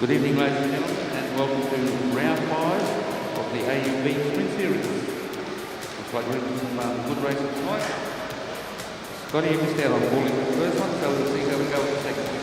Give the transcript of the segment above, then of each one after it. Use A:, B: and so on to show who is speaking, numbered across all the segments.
A: Good evening, ladies and gentlemen, and welcome to round 5 of the AUB Sprint Series. Looks like we're in some good racing tonight. Scotty, you missed out on calling the first one, so we'll see how we go with the second one.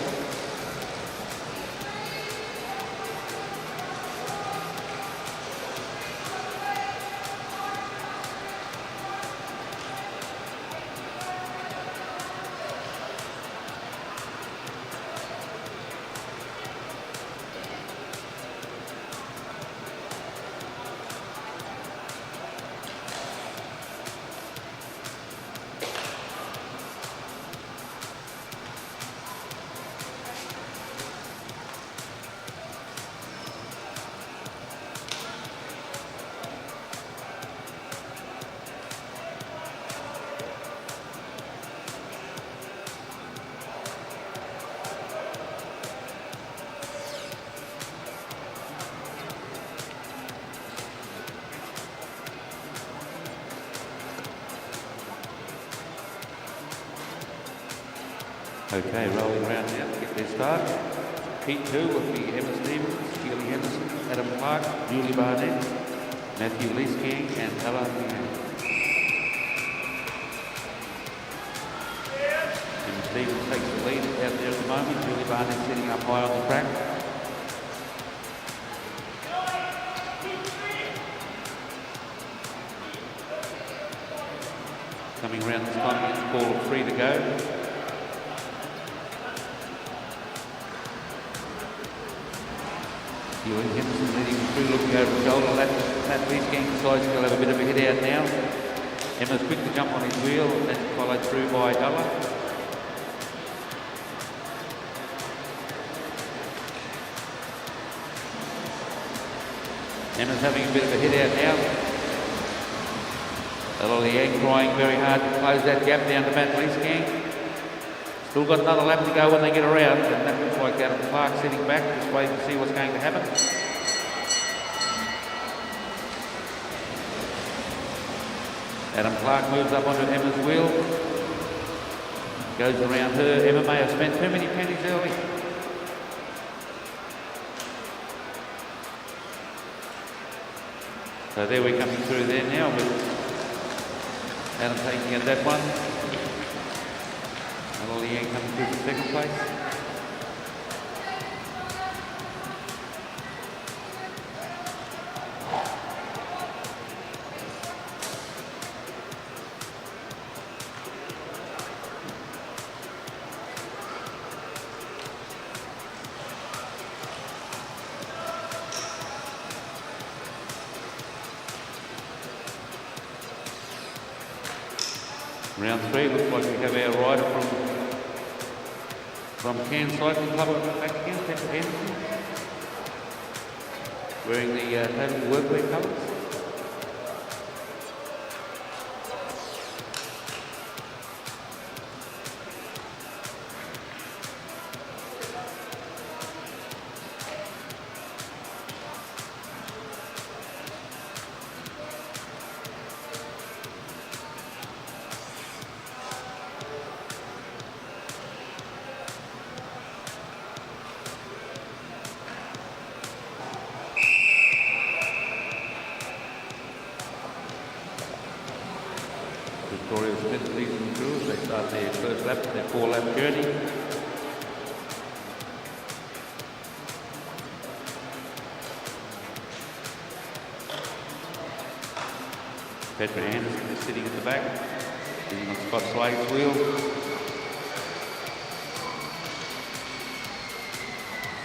A: Okay, rolling around now to get their start. Heat 2 will be Emma Stevens, Keely Henderson, Adam Clark, Julie Barnett, Matthew Leesking and Alan Young. Emma Stevens takes the lead out there at the moment. Julie Barnett sitting up high on the track. Coming around this time, it's call of 3 to go. Keely Henderson leading through, looking over the shoulder. That Leesking decides he'll have a bit of a hit out now. Emma's quick to jump on his wheel, that's followed through by Ella. Emma's having a bit of a hit out now. Ella Liang trying very hard to close that gap down to Matt Leesking. Still got another lap to go when they get around, and that looks like Adam Clark sitting back, just waiting to see what's going to happen. Adam Clark moves up onto Emma's wheel, goes around her. Emma may have spent too many pennies early. So there we're coming through there now with Adam taking at that one. Liang coming through for second place. Round 3, looks like we have our rider from Cairns Cycling Club back again, Petra Henderson, wearing the total workwear colours. Victoria's Smith leading through as they start their first lap, their 4-lap journey. Petra Anderson is sitting at the back, sitting on Scott Slade's wheel.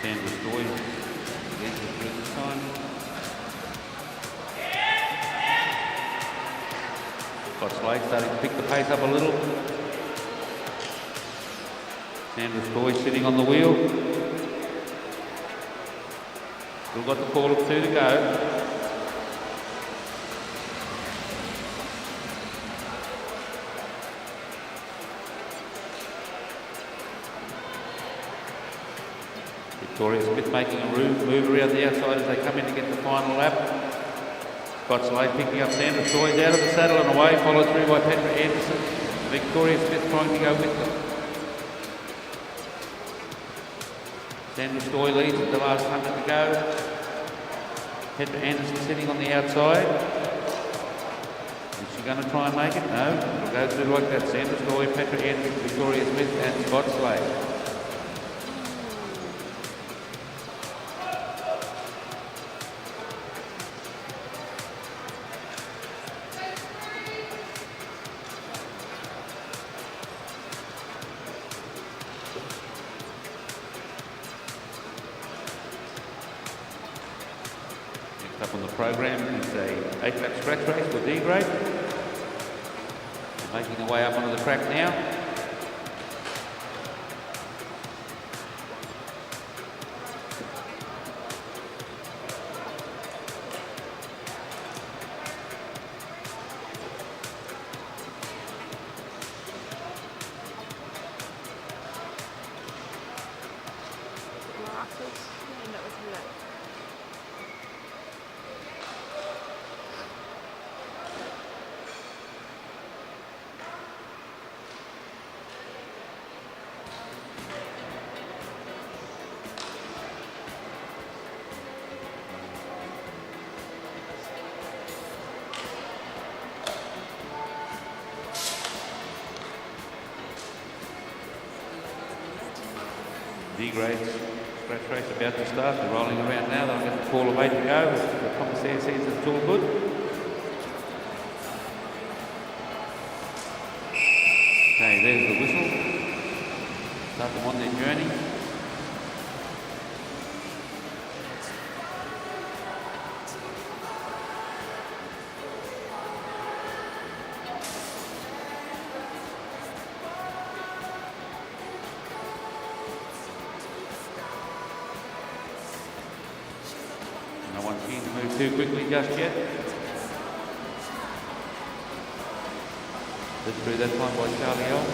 A: Sandra Stoy again through this time. Scott Slade starting to pick the pace up a little. Sandra Stoy sitting on the wheel. Still got the call of 2 to go. Victoria Smith making a move around the outside as they come in to get the final lap. Scott Slade picking up Sandra Stoy's out of the saddle and away, followed through by Petra Anderson. Victoria Smith trying to go with them. Sandra Stoy leads at the last 100 to go. Petra Anderson sitting on the outside. Is she going to try and make it? No. It'll go through like that. Sandra Stoy, Petra Anderson, Victoria Smith and Scott Slade. Up on the program is a 8-lap scratch race for D grade. Making their way up onto the track now. D-grade scratch race about to start. They're rolling around now. They'll get the call of 8 to go. The commissaire says it's all good. Okay, there's the whistle. Start them on their journey. No one's keen to move too quickly just yet. Just through that time by Charlie L.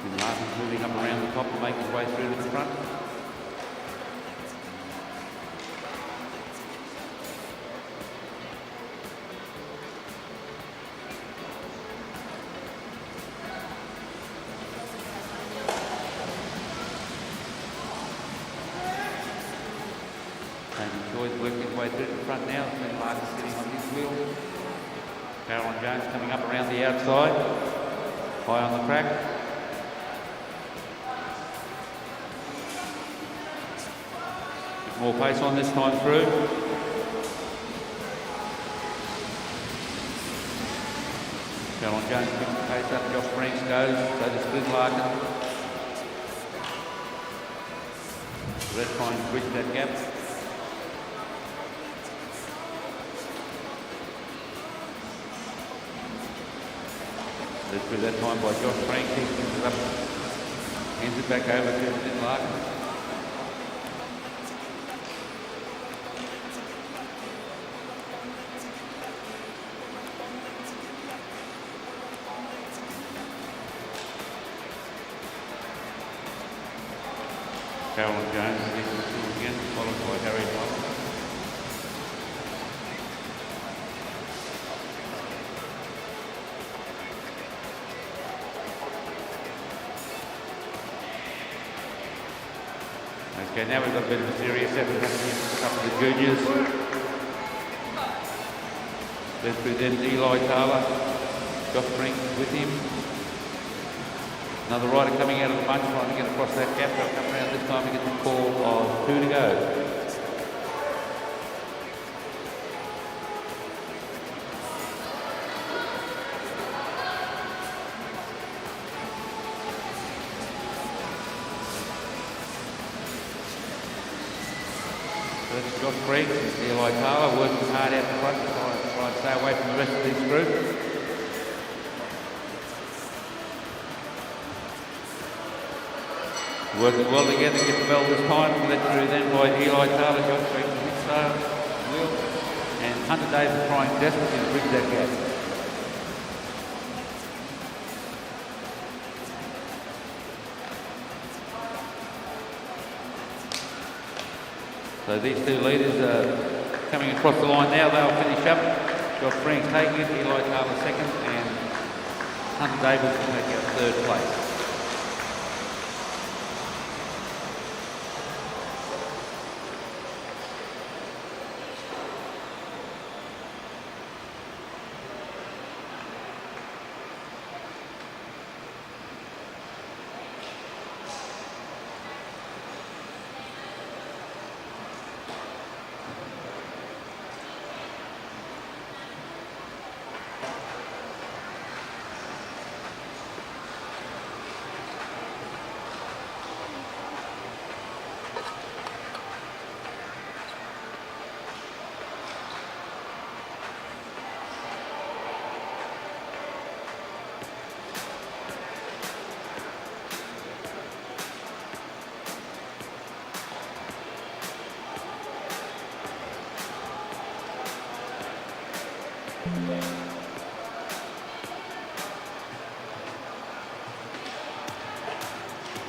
A: And Martin's moving up around the top to make his way through to the front. Joy's working his way through to the front now. Martin sitting on his wheel. Caroline Jones coming up around the outside. High on the track. Bit more pace on this time through. Caroline Jones picks the pace up. Josh Franks goes. So does Glenn Larkin. Red trying to bridge that gap. Led through that time by Josh Frank, picks it up, hands it back over to Glenn Larkin. Caroline Jones leads the two again, followed by Hare. Okay, now we've got a bit of a serious effort happening with a couple of the juniors. Then through then Eli Taylor, Josh Frank with him. Another rider coming out of the bunch trying to get across that gap. They'll come around this time to get the call of 2 to go. That's Josh Briggs, Eli Taylor working hard out the front to try and stay away from the rest of this group. Working well together, get the bell this time. Let through then by Eli Taylor, Godfrey from his start, Will, and Hunter Davis trying desperately to bridge that gap. So these two leaders are coming across the line now. They'll finish up. Got Frank taking it, Eli Taylor second, and Hunter Davis will make out third place.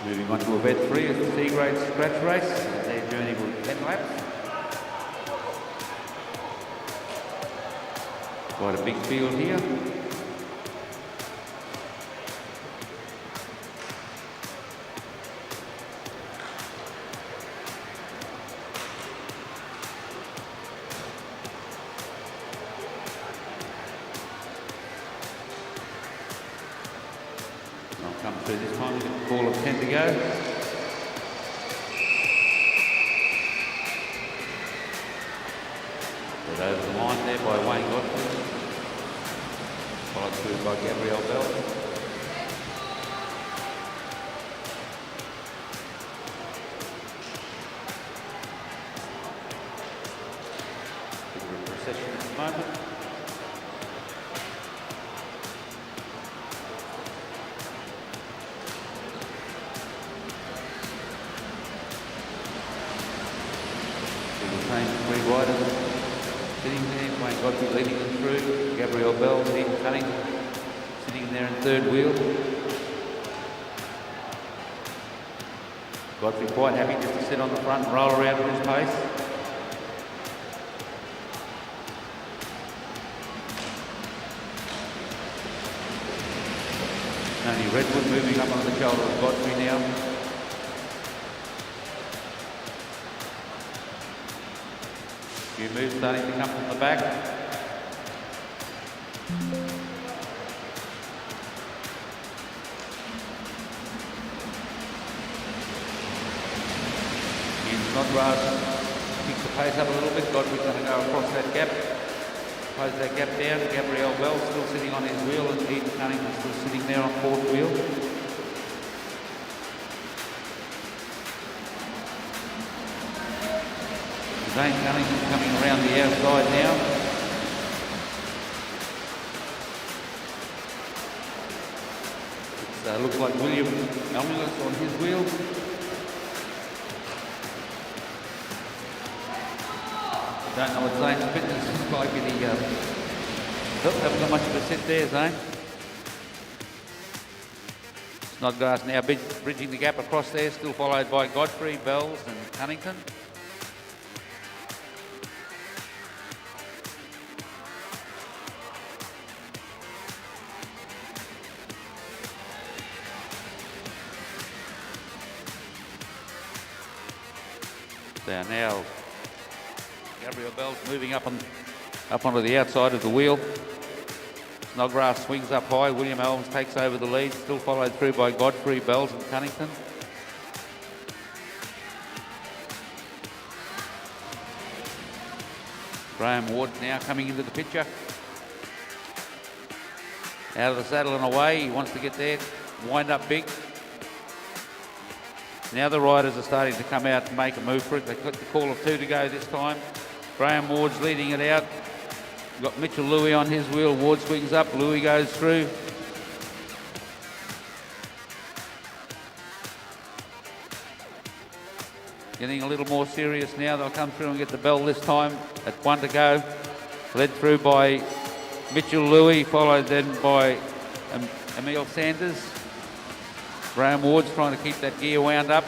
A: Moving on to event 3 is the C-grade scratch race. Their journey will be 10 laps. Quite a big field here. Come through this time, we get the call of 10 to go. But over the line there by Wayne Godfrey. Followed through by Gabrielle Bell. Bit of a procession at the moment. Three riders sitting there, Wayne Godfrey leading them through, Gabrielle Bell, Stephen Cunningham sitting there in third wheel. Godfrey quite happy just to sit on the front and roll around at his pace. Tony Redwood moving up on the shoulder of Godfrey now. Few moves starting to come from the back. Snodgrass picks the pace up a little bit. Godfrey's going to go across that gap. Close that gap down. Gabrielle Bell still sitting on his wheel, and Eden Cunningham still sitting there on fourth wheel. Zane Cunningham coming around the outside now. It looks like William Elmulus on his wheel. Don't know what Zane's fitness is like. Haven't got much of a sit there, Zane. Snodgrass now bridging the gap across there, still followed by Godfrey, Bells and Cunnington. There now, Gabrielle Bell's moving up onto the outside of the wheel. Snodgrass swings up high. William Elms takes over the lead, still followed through by Godfrey, Bells and Cunnington. Graham Ward now coming into the picture. Out of the saddle and away. He wants to get there, wind up big. Now the riders are starting to come out and make a move for it. They've got the call of 2 to go this time. Graham Ward's leading it out. We've got Mitchell Louis on his wheel. Ward swings up. Louis goes through. getting a little more serious now. They'll come through and get the bell this time at 1 to go. Led through by Mitchell Louis, followed then by Emil Sanders. Graham Ward's trying to keep that gear wound up. A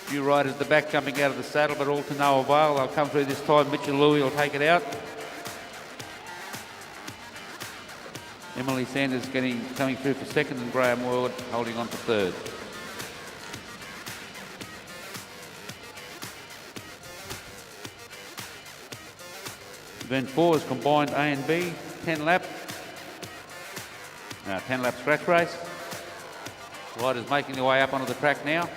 A: few riders at the back jumping out of the saddle, but all to no avail. They'll come through this time. Mitchell Louis will take it out. Emily Sanders coming through for second, and Graham Ward holding on for third. Event 4 is combined A and B, 10 lap scratch race. Riders making their way up onto the track now.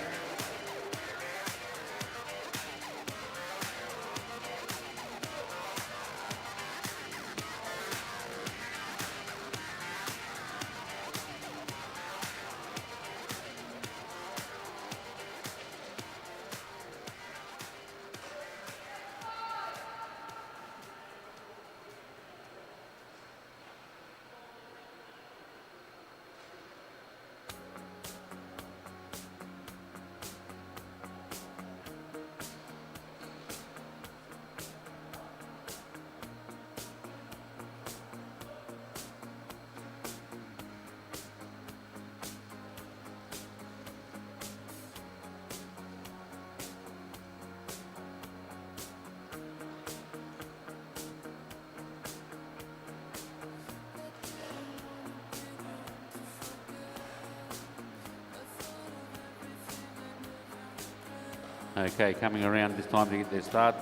A: Okay, coming around this time to get their start.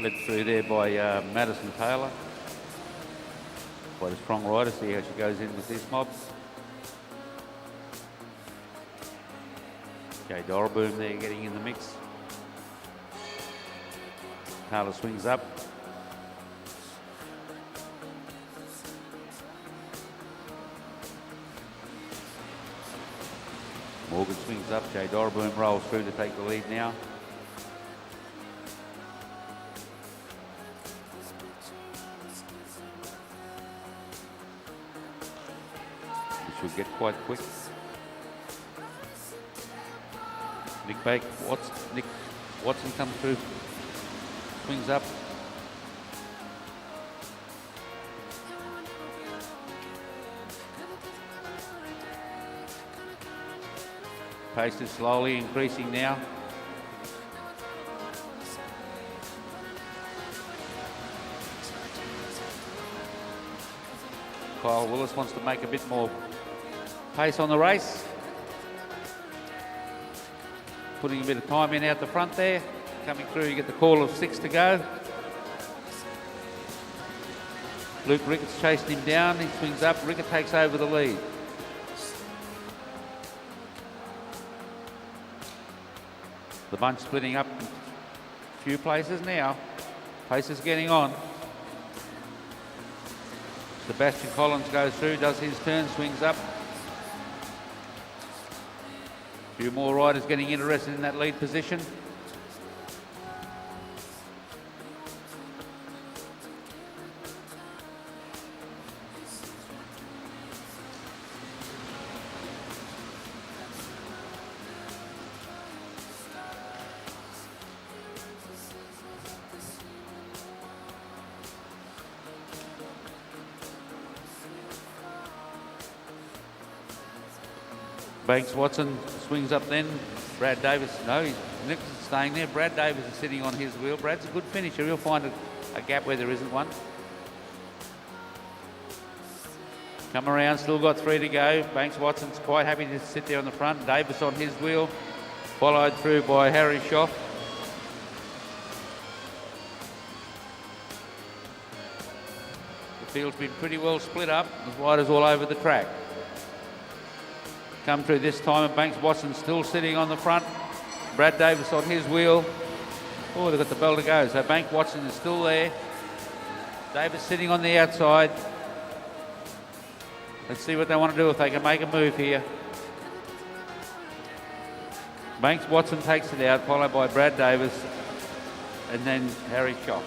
A: Led through there by Madison Taylor. Quite a strong rider, see how she goes in with this mob. Okay, Dorboom there getting in the mix. Taylor swings up. Morgan swings up, Jay Dorboom rolls through to take the lead now. This should get quite quick. Nick Watson comes through, swings up. Pace is slowly increasing now. Kyle Willis wants to make a bit more pace on the race. Putting a bit of time in out the front there. Coming through, you get the call of 6 to go. Luke Ricketts chasing him down. He swings up. Rickett takes over the lead. The bunch splitting up in a few places now. Pace is getting on. Sebastian Collins goes through, does his turn, swings up. A few more riders getting interested in that lead position. Banks Watson swings up then. Brad Davis, no, Nick's staying there. Brad Davis is sitting on his wheel. Brad's a good finisher. He'll find a gap where there isn't one. Come around, still got 3 to go. Banks Watson's quite happy to sit there on the front. Davis on his wheel, followed through by Harry Schoff. The field's been pretty well split up. There's riders all over the track. Come through this time, and Banks Watson still sitting on the front. Brad Davis on his wheel. Oh, they've got the bell to go. So Banks Watson is still there. Davis sitting on the outside. Let's see what they want to do, if they can make a move here. Banks Watson takes it out, followed by Brad Davis, and then Harry Schoff.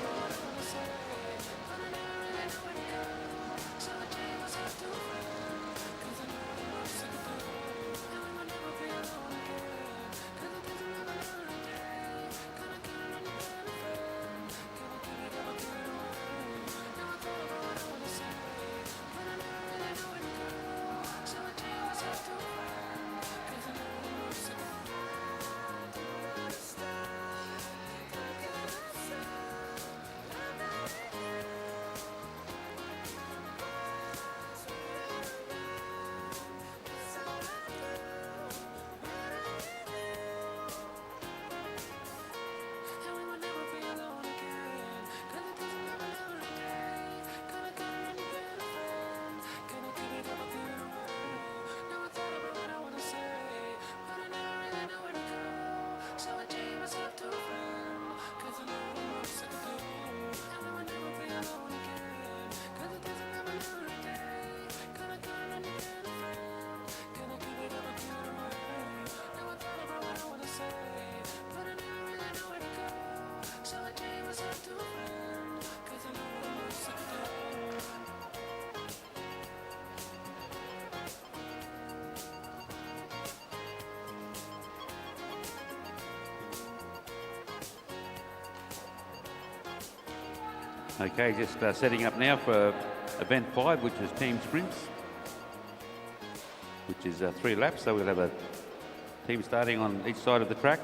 A: Okay, just setting up now for event 5, which is team sprints, which is 3 laps. So we'll have a team starting on each side of the track.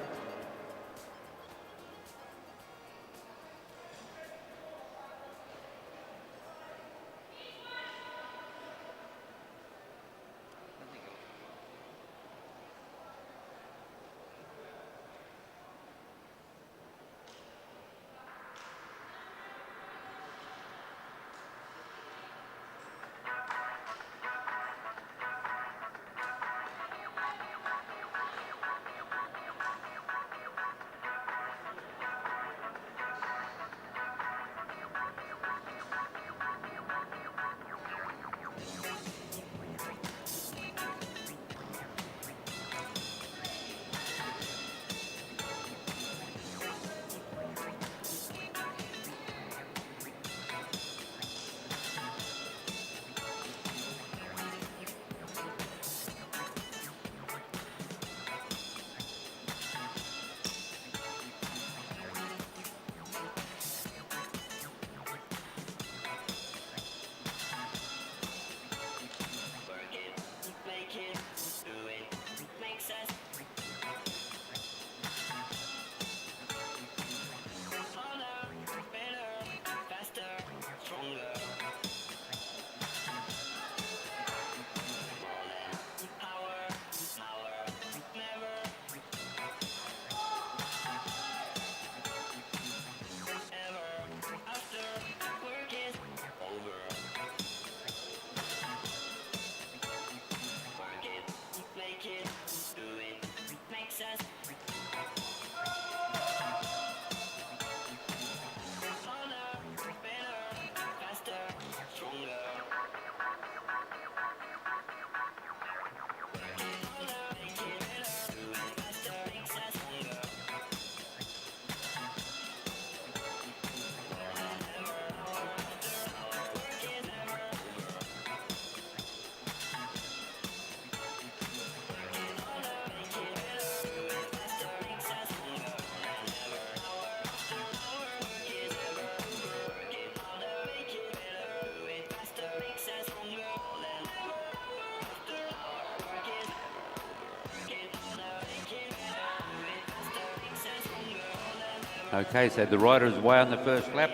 A: Okay, so the rider is away on the first lap.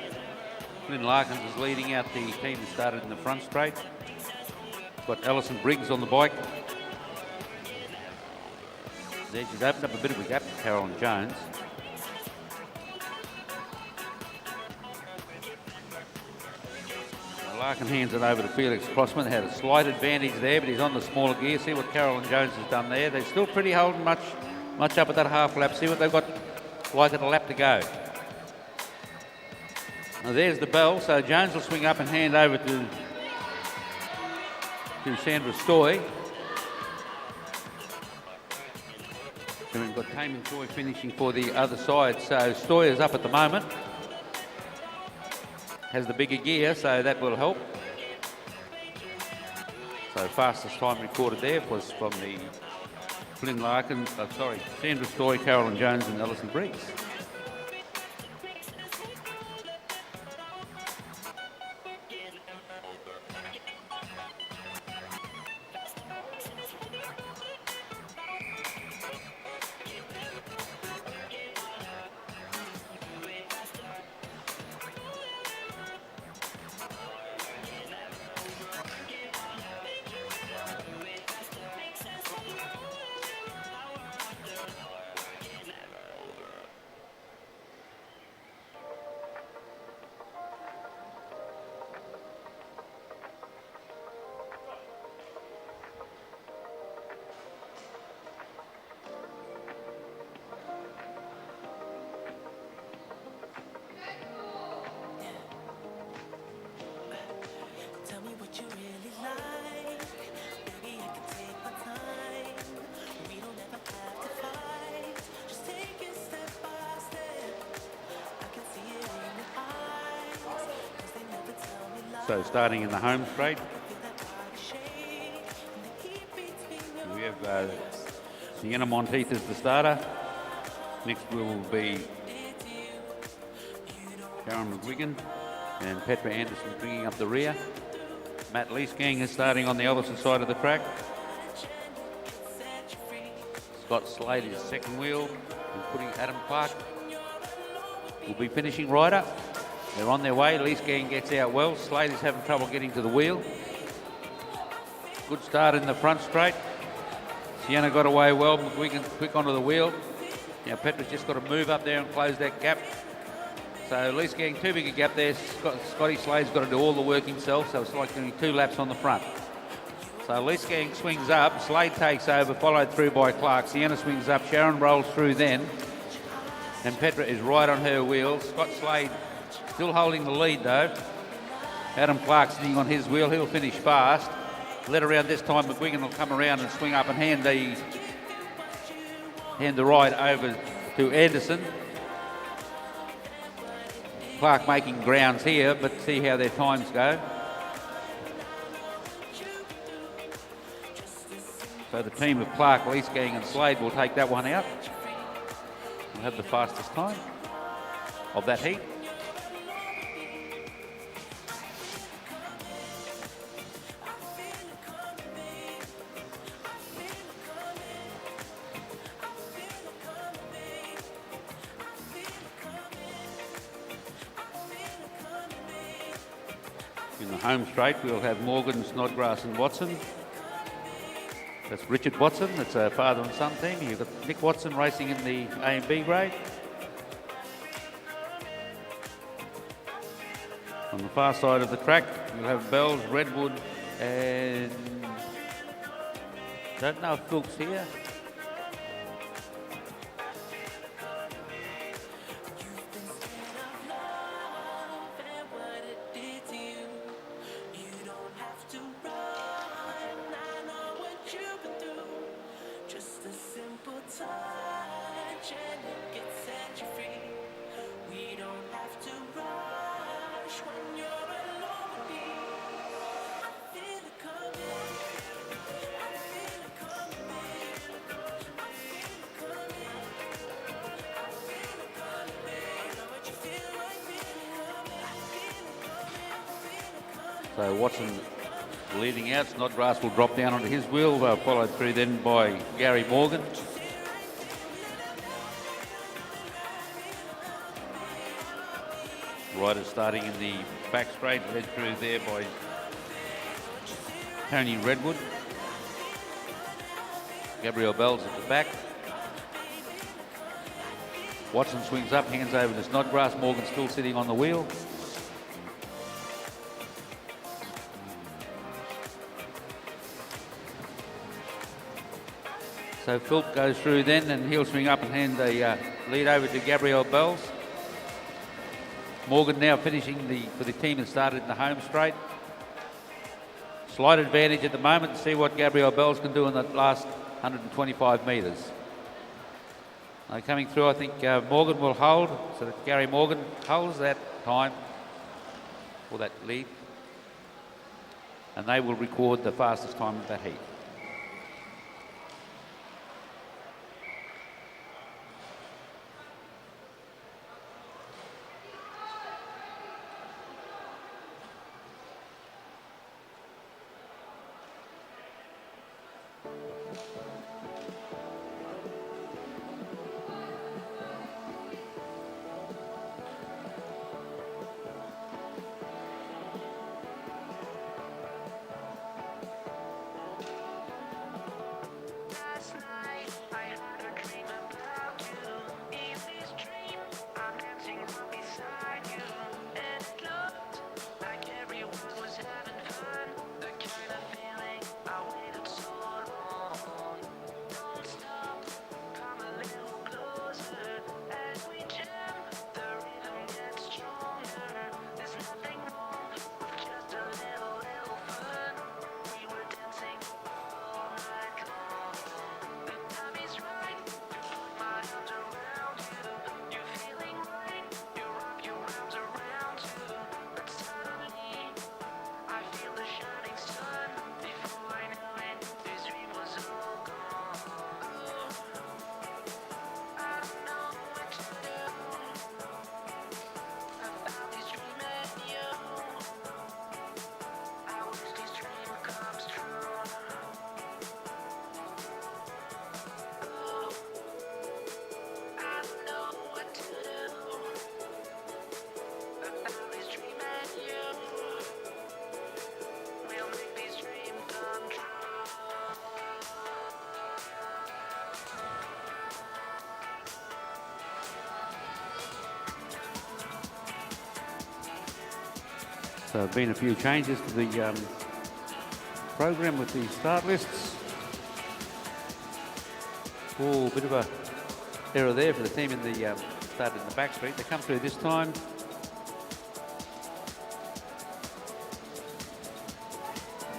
A: Flynn Larkins is leading out the team that started in the front straight. Got Alison Briggs on the bike. There she's opened up a bit of a gap to Carolyn Jones. Larkin hands it over to Felix Crossman. Had a slight advantage there, but he's on the smaller gear. See what Carolyn Jones has done there. They're still pretty holding much up at that half lap. See what they've got like at a lap to go. Now there's the bell, so Jones will swing up and hand over to Sandra Stoy. And we've got Tame and Joy finishing for the other side. So Stoy is up at the moment. Has the bigger gear, so that will help. So fastest time recorded there was from the Flynn Larkin, Sandra Stoy, Carolyn Jones and Alison Briggs. So starting in the home straight, we have Sienna Monteith as the starter. Next will be Karen McGuigan. And Petra Anderson bringing up the rear. Matt Leesgang is starting on the opposite side of the track. Scott Slade is second wheel, and putting Adam Clark will be finishing rider. They're on their way. Leesgang gets out well. Slade is having trouble getting to the wheel. Good start in the front straight. Sienna got away well. McGuigan quick onto the wheel. Now Petra's just got to move up there and close that gap. So Leesgang too big a gap there. Scotty Slade's got to do all the work himself, so it's like doing 2 laps on the front. So Leesgang swings up, Slade takes over, followed through by Clark. Sienna swings up, Sharon rolls through then. And Petra is right on her wheel. Scott Slade still holding the lead though. Adam Clark sitting on his wheel, he'll finish fast. Let around this time, McGuigan will come around and swing up and hand the ride over to Anderson. Clark making grounds here, but see how their times go. So the team of Clark, Leesgang and Slade will take that one out. We'll have the fastest time of that heat. In the home straight, we'll have Morgan, Snodgrass and Watson. That's Richard Watson, that's a father and son team. You've got Nick Watson racing in the A and B grade. On the far side of the track, you'll have Bells, Redwood, and don't know if Phil's here. So Watson leading out. Snodgrass will drop down onto his wheel, followed through then by Gary Morgan. Riders starting in the back straight, led through there by Tony Redwood. Gabrielle Bells at the back. Watson swings up, hands over to Snodgrass. Morgan still sitting on the wheel. So Philp goes through then, and he'll swing up and hand the lead over to Gabrielle Bells. Morgan now finishing for the team that started in the home straight. Slight advantage at the moment to see what Gabrielle Bells can do in the last 125 metres. Coming through, I think Morgan will hold, so that Gary Morgan holds that time for that lead. And they will record the fastest time of that heat. So there have been a few changes to the program with the start lists. Oh, bit of a error there for the team in the started in the back street. They come through this time.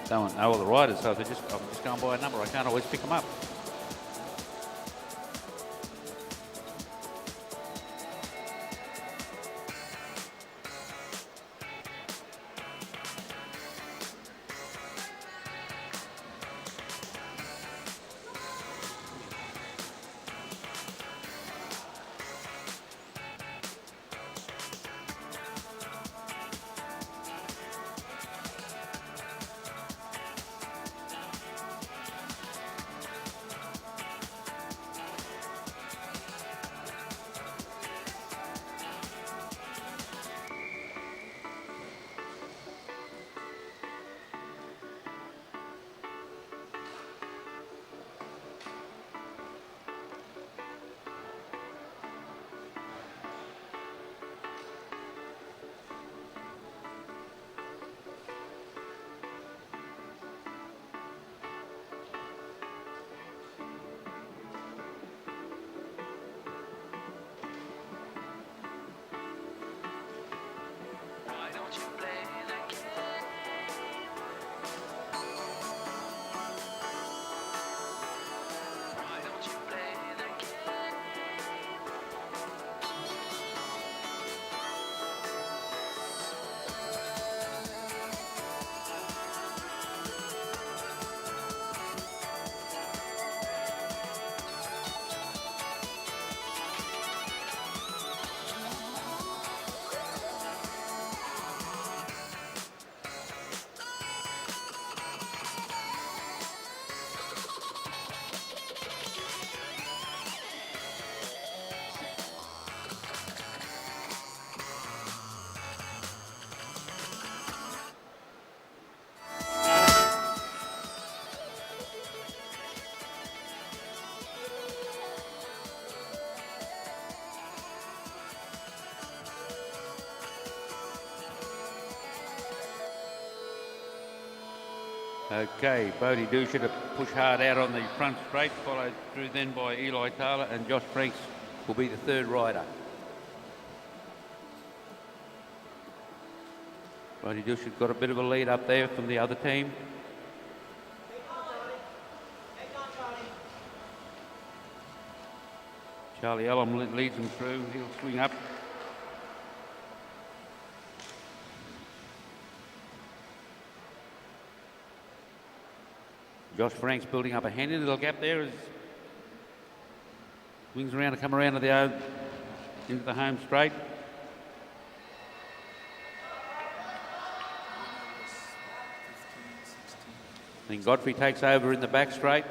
A: Don't know all the riders, so if I'm just going by a number, I can't always pick them up. Okay, Bodie Dusha to push hard out on the front straight, followed through then by Eli Taylor, and Josh Franks will be the third rider. Bodie Dusha's got a bit of a lead up there from the other team. Charlie Ellum leads him through, he'll swing up. Josh Franks building up a handy little gap there as swings around to come around to the into the home straight. Then Godfrey takes over in the back straight.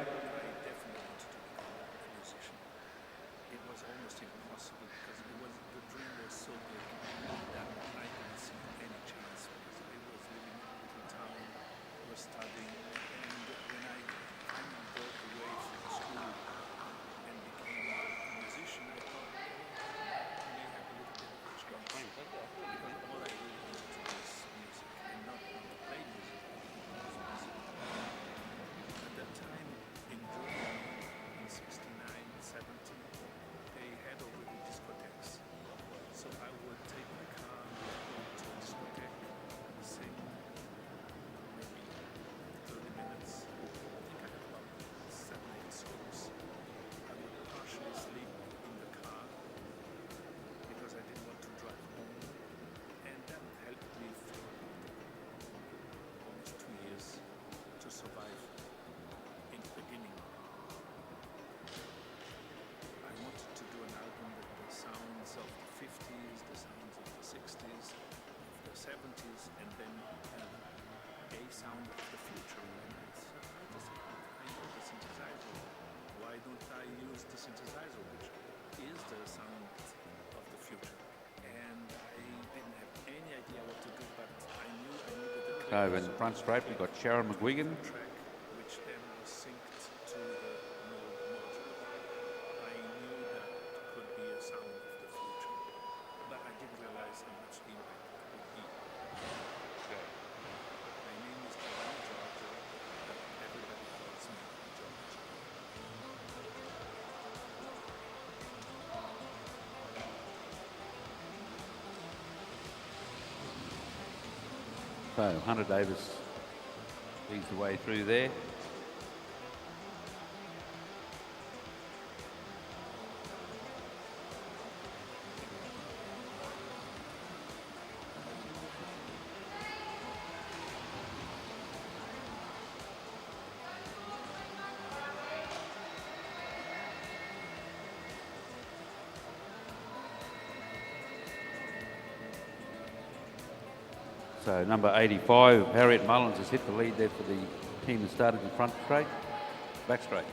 A: Over in the front straight, we've got Sharon McGuigan.
B: Which then was synced to the node module. I knew that could be a sound of the future, but I didn't realize how much impact it would be.
A: So Hunter Davis leads the way through there. So number 85, Harriet Mullins, has hit the lead there for the team that started in front straight, back straight.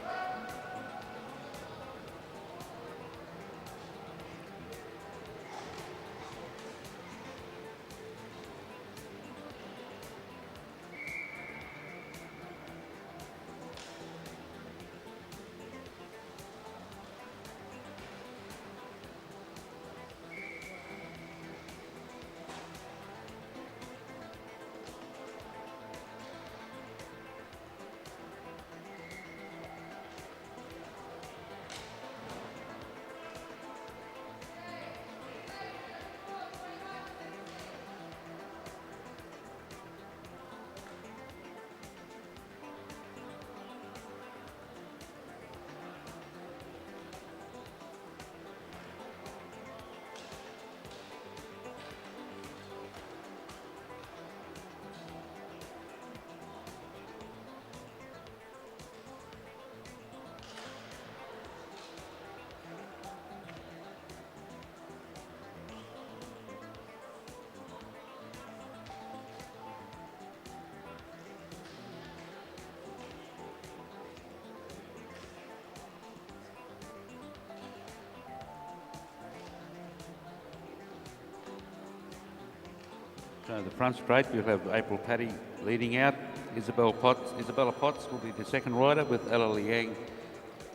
A: So the front straight, we'll have April Paddy leading out. Isabella Potts will be the second rider, with Ella Liang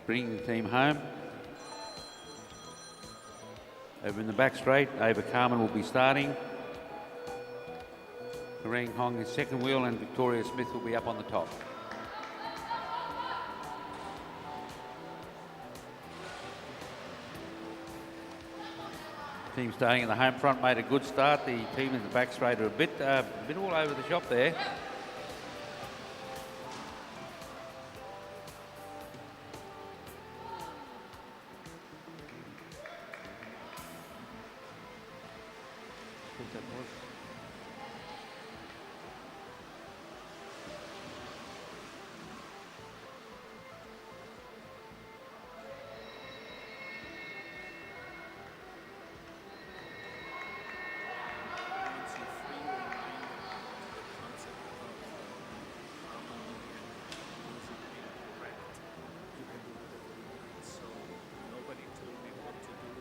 A: bringing the team home. Over in the back straight, Ava Carmen will be starting. Karang Hong is second wheel, and Victoria Smith will be up on the top. Team starting in the home front made a good start. The team in the back straight are a bit all over the shop there.
B: Once you free your mind about the concept of harmony and music being correct, you can do whatever you want. So nobody told me what to do.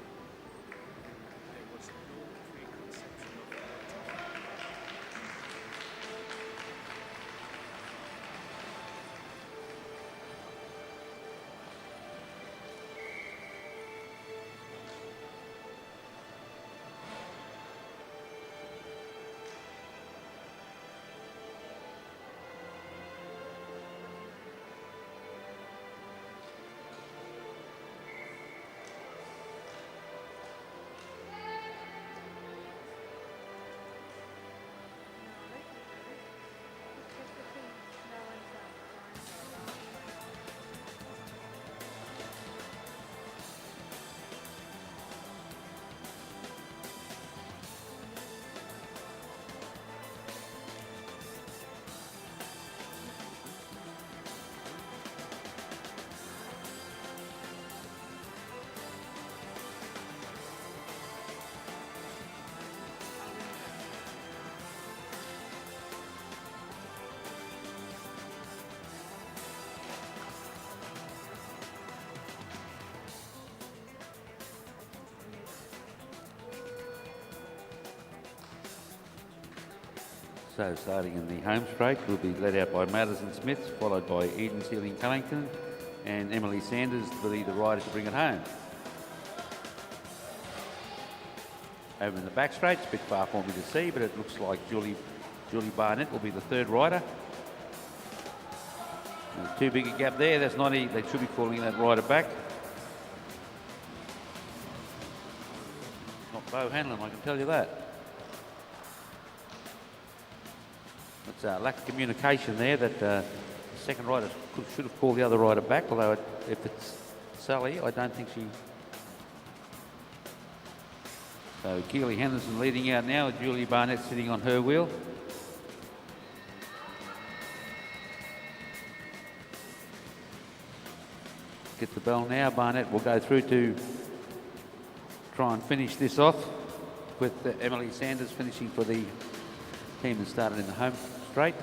B: There was no preconception of what to do.
A: So starting in the home straight, will be led out by Madison Smith, followed by Eden Sealing Cullington, and Emily Sanders will be the rider to bring it home. Over in the back straight, it's a bit far for me to see, but it looks like Julie Barnett will be the third rider. There's too big a gap there. That's not they should be calling that rider back. Not Bo Hanlon, I can tell you that. It's a lack of communication there that the second rider should have called the other rider back, although if it's Sally, I don't think she... So Keely Henderson leading out now with Julie Barnett sitting on her wheel. Get the bell now. Barnett will go through to try and finish this off with Emily Sanders finishing for the team that started in the home straight.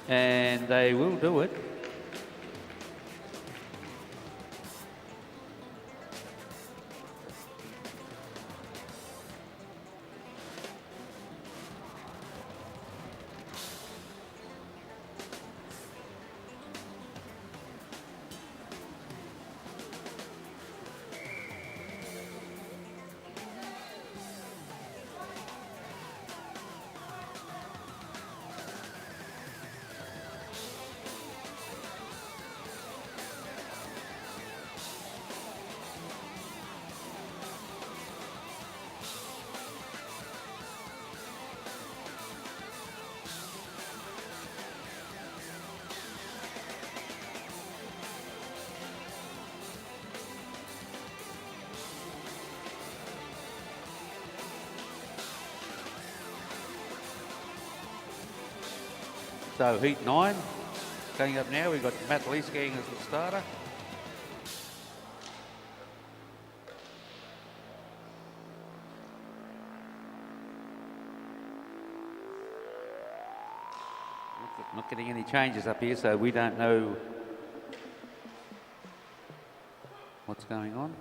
A: And they will do it. So heat 9, coming up now, we've got Matt Leesgang as the starter. Not getting any changes up here, so we don't know what's going on.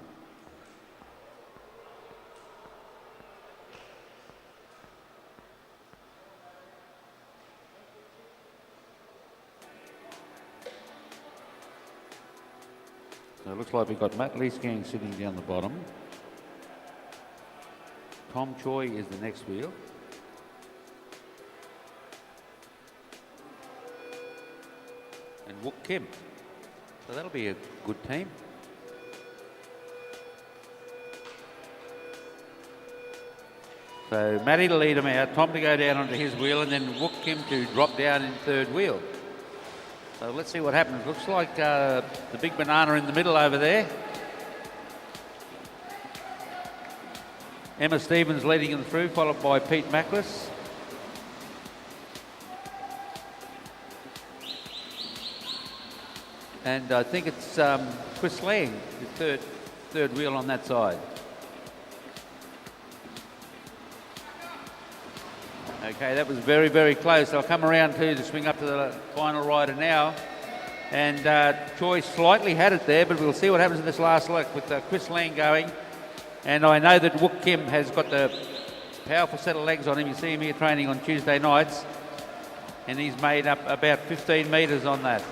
A: So it looks like we've got Matt Leesgang sitting down the bottom. Tom Choi is the next wheel. And Wook Kim. So that'll be a good team. So Matty to lead him out, Tom to go down onto his wheel, and then Wook Kim to drop down in third wheel. So let's see what happens. Looks like the big banana in the middle over there. Emma Stevens leading them through, followed by Pete Mackless. And I think it's Chris Lang, the third wheel on that side. Okay, that was very, very close. I'll come around to swing up to the final rider now. And Choi slightly had it there, but we'll see what happens in this last look with Chris Lang going. And I know that Wook Kim has got the powerful set of legs on him. You see him here training on Tuesday nights. And he's made up about 15 metres on that.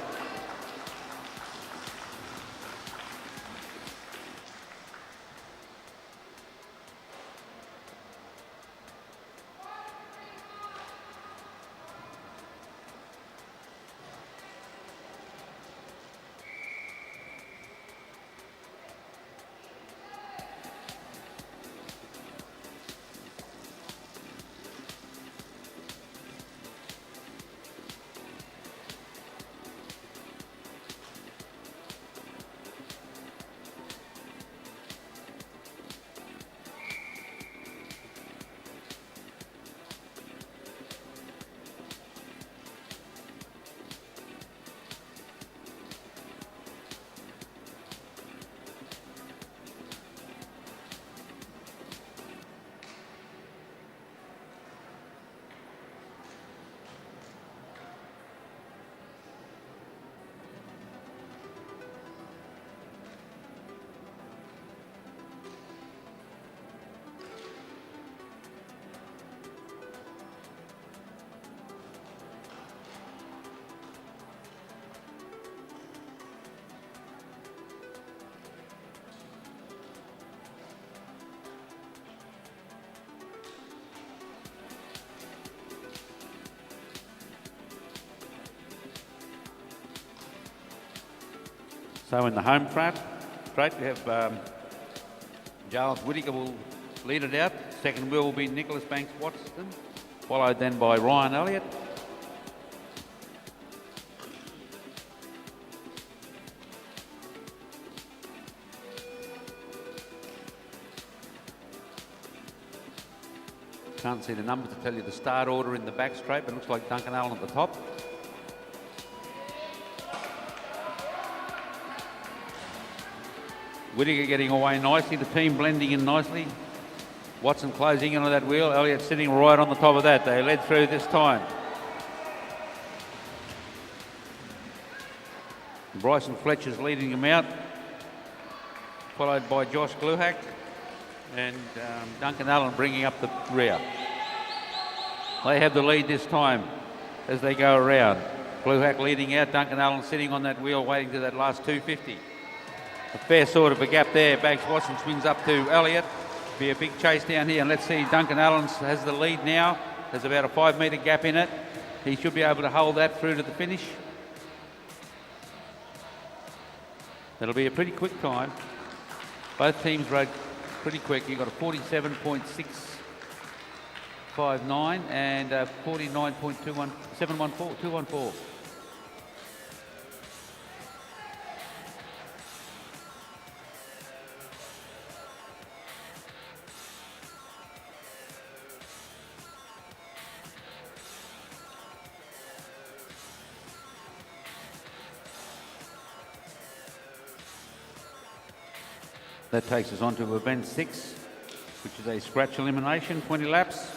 A: So in the home front, straight, we have Giles Whittaker will lead it out. Second wheel will be Nicholas Banks Watson. followed then by Ryan Elliott. Can't see the numbers to tell you the start order in the back straight, but it looks like Duncan Allen at the top. Whittaker getting away nicely, the team blending in nicely. Watson closing in on that wheel, Elliott sitting right on the top of that. They led through this time. Bryson Fletcher's leading them out, followed by Josh Gluhack and Duncan Allen bringing up the rear. They have the lead this time as they go around. Gluhack leading out, Duncan Allen sitting on that wheel waiting to that last 250. A fair sort of a gap there. Banks Watson swings up to Elliott. Be a big chase down here, and let's see, Duncan Allen has the lead now. There's about a 5 metre gap in it. He should be able to hold that through to the finish. It'll be a pretty quick time. Both teams rode pretty quick. You've got a 47.659 and a 49.214. That takes us on to event 6, which is a scratch elimination, 20 laps.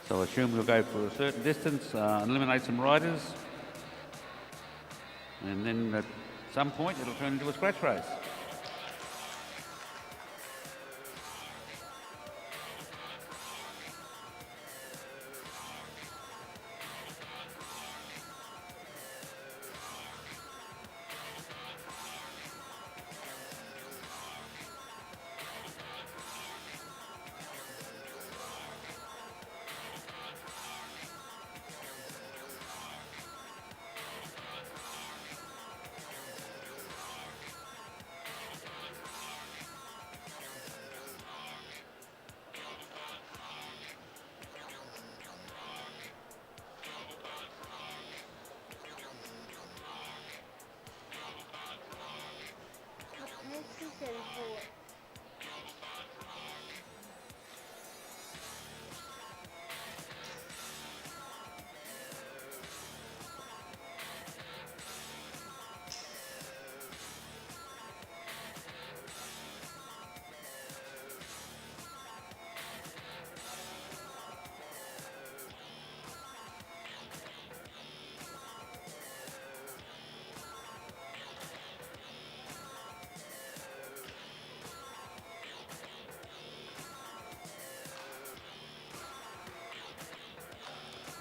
A: So I assume we'll go for a certain distance, eliminate some riders, and then at some point it'll turn into a scratch race.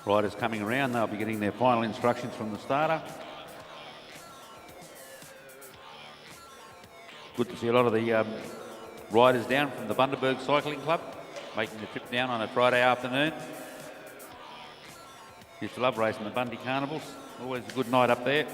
A: Riders coming around, they'll be getting their final instructions from the starter. Good to see a lot of the riders down from the Bundaberg Cycling Club making the trip down on a Friday afternoon. Used to love racing the Bundy Carnivals, always a good night up there.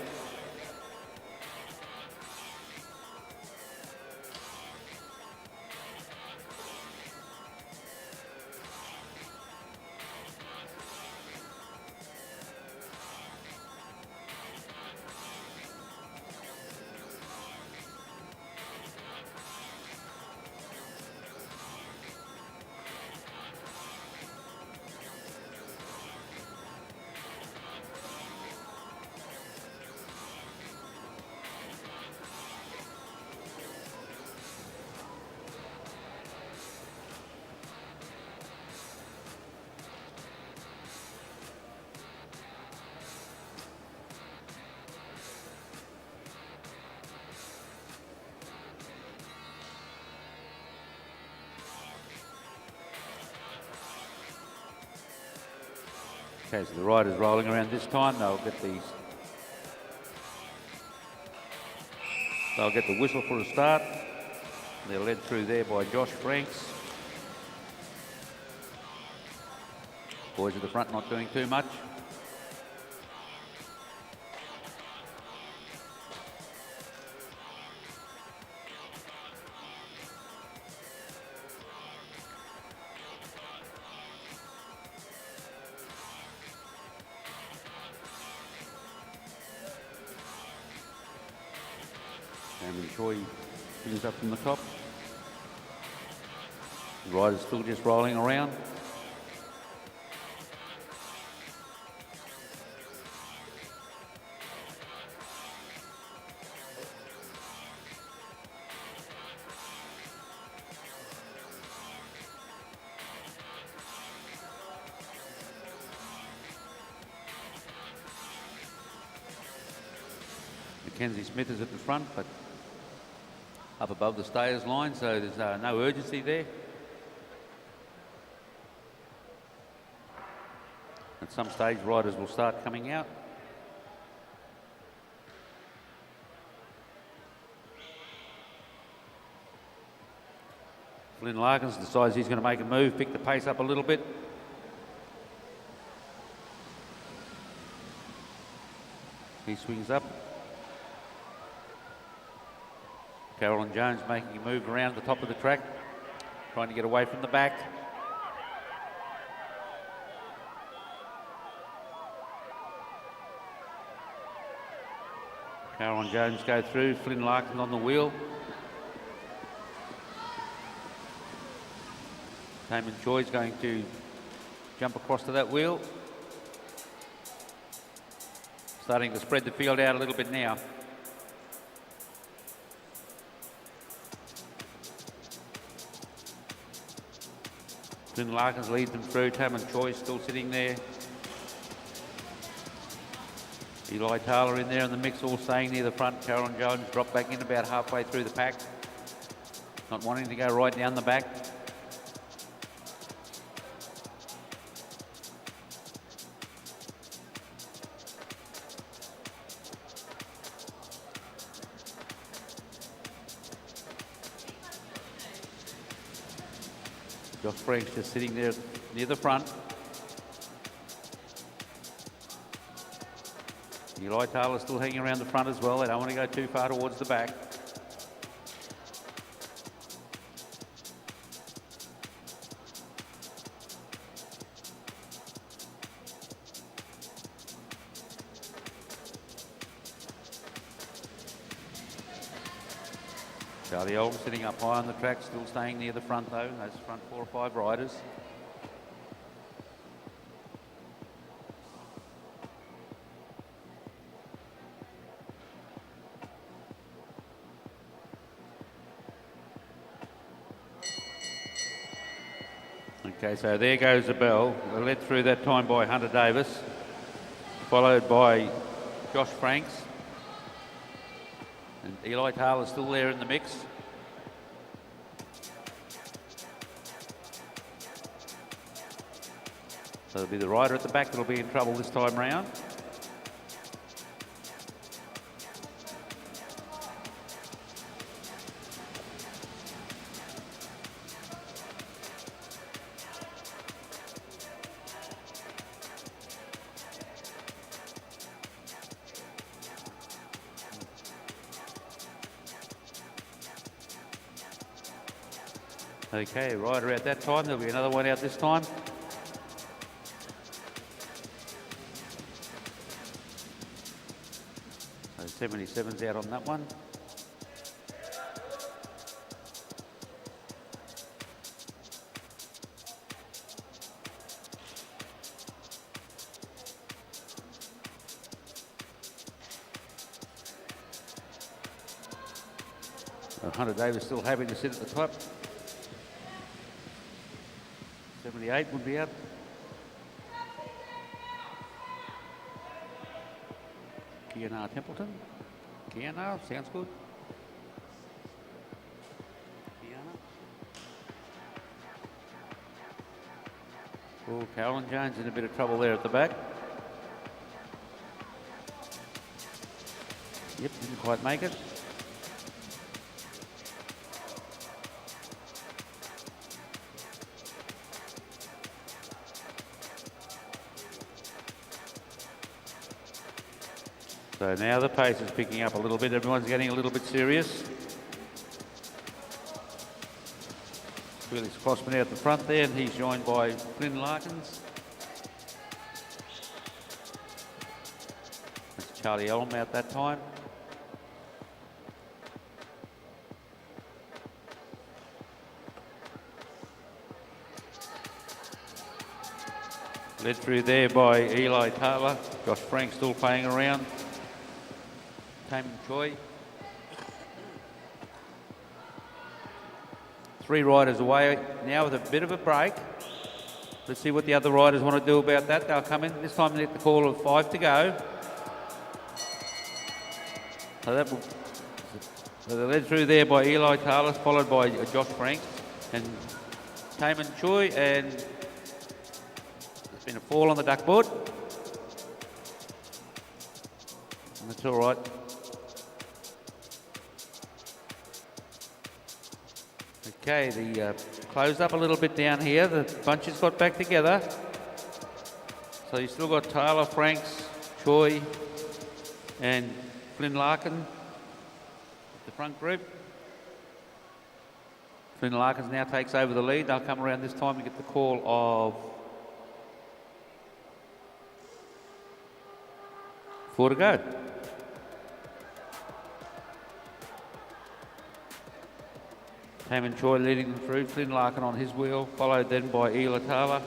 A: Okay, so the riders rolling around this time, they'll get the whistle for a start. They're led through there by Josh Franks. Boys at the front not doing too much. sure he brings up from the top. The rider's still just rolling around. Mackenzie Smith is at the front, but up above the stayers line, so there's no urgency there. At some stage, riders will start coming out. Flynn Larkins decides he's going to make a move, pick the pace up a little bit. He swings up. Carolyn Jones making a move around the top of the track, trying to get away from the back. Carolyn Jones go through, Flynn Larkin on the wheel. Damon Choi's going to jump across to that wheel. Starting to spread the field out a little bit now. Flynn Larkins leads them through. Tamman Choi still sitting there. Eli Taylor in there in the mix, all staying near the front. Carolyn Jones dropped back in about halfway through the pack. Not wanting to go right down the back. Josh Frank's just sitting there near the front. Eli Taylor still hanging around the front as well. They don't want to go too far towards the back. Charlie Oldham sitting up high on the track, still staying near the front though, those front 4 or 5 riders. Okay, so there goes the bell. They're led through that time by Hunter Davis, followed by Josh Franks. And Eli Taylor's still there in the mix. So it'll be the rider at the back that'll be in trouble this time round. Okay, rider out that time. There'll be another one out this time. So 77's out on that one. Hunter Davis still happy to sit at the top. 78 would be out. Kiana Templeton. Kiana, sounds good. Kiana. Oh, Carolyn Jones in a bit of trouble there at the back. Yep, didn't quite make it. So now the pace is picking up a little bit. Everyone's getting a little bit serious. Felix Crossman out the front there, and he's joined by Flynn Larkins. That's Charlie Elm out that time. Led through there by Eli Taylor. Josh Frank still playing around. Tame Choi. 3 riders away now with a bit of a break. Let's see what the other riders want to do about that. They'll come in. This time they get the call of 5 to go. So they're led through there by Eli Taylor, followed by Josh Frank and Taman Choi, and there's been a fall on the duck board. And that's all right. Okay, the closed up a little bit down here. The bunches got back together. So you've still got Taylor, Franks, Choi, and Flynn Larkin, the front group. Flynn Larkins now takes over the lead. They'll come around this time to get the call of 4 to go. Taman Choi leading them through. Flynn Larkin on his wheel, followed then by Eli Taylor.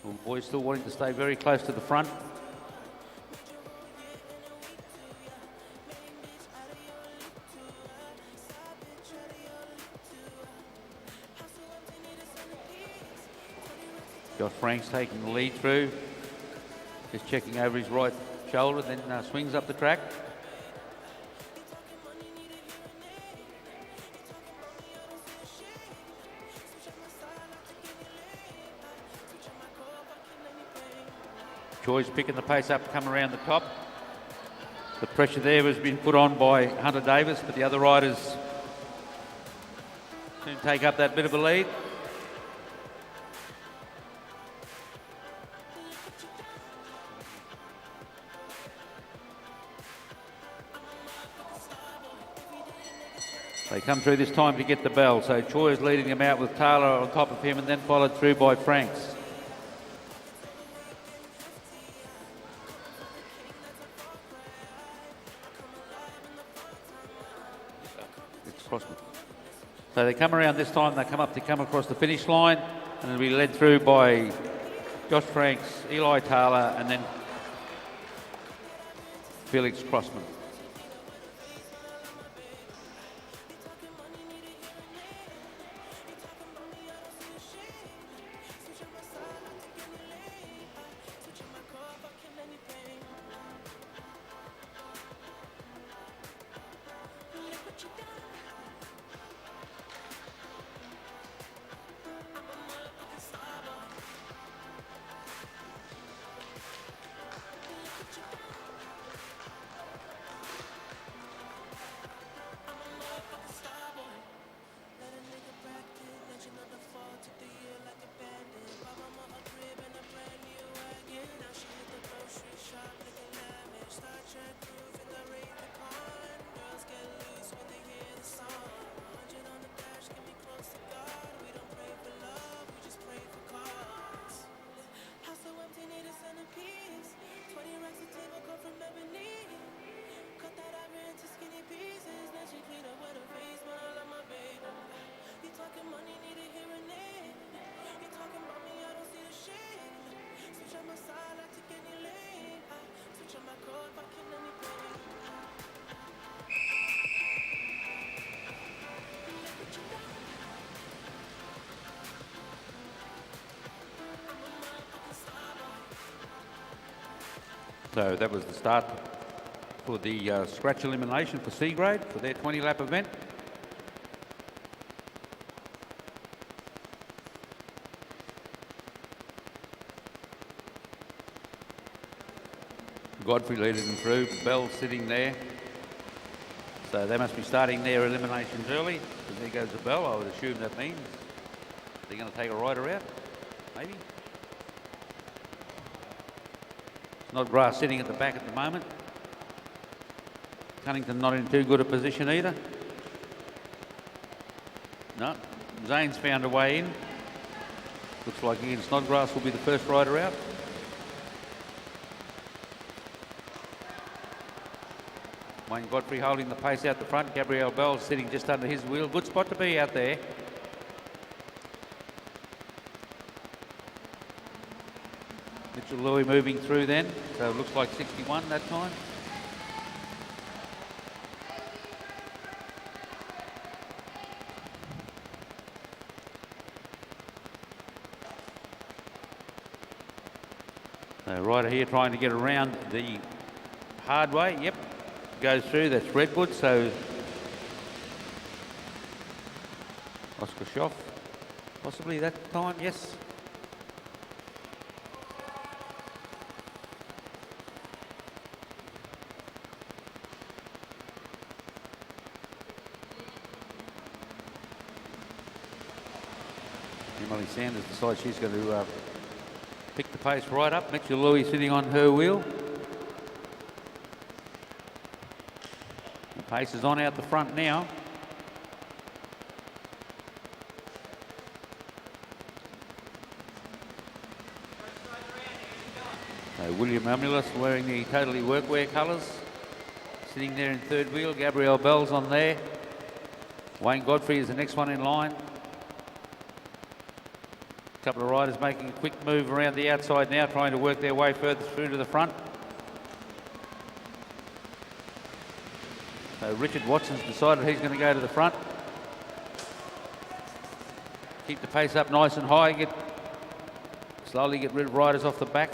A: Well, boys still wanting to stay very close to the front. Josh Frank's taking the lead through, just checking over his right shoulder, then swings up the track. Choi's picking the pace up to come around the top. The pressure there has been put on by Hunter Davis, but the other riders soon take up that bit of a lead. They come through this time to get the bell, so Choi is leading them out with Taylor on top of him and then followed through by Franks. So they come around this time, they come across the finish line, and they'll be led through by Josh Franks, Eli Taylor, and then Felix Crossman. So that was the start for the scratch elimination for C grade for their 20-lap event. Godfrey leading them through, Bell sitting there. So they must be starting their eliminations early. And there goes the bell. I would assume that means they're going to take a rider out, maybe. Snodgrass sitting at the back at the moment. Cunnington not in too good a position either. No, Zane's found a way in. Looks like Ian Snodgrass will be the first rider out. Wayne Godfrey holding the pace out the front. Gabrielle Bell sitting just under his wheel. Good spot to be out there. Mitchell Louis moving through then. So it looks like 61 that time. So Ryder here trying to get around the hard way. Yep, goes through. That's Redwood. So Oscar Schoff, possibly that time. Yes. Emily Sanders decides she's going to pick the pace right up. Mitchell Louis sitting on her wheel. The pace is on out the front now. So William Amulis wearing the Totally Workwear colours. Sitting there in third wheel. Gabrielle Bell's on there. Wayne Godfrey is the next one in line. A couple of riders making a quick move around the outside now, trying to work their way further through to the front. So Richard Watson's decided he's going to go to the front. Keep the pace up nice and high, slowly get rid of riders off the back.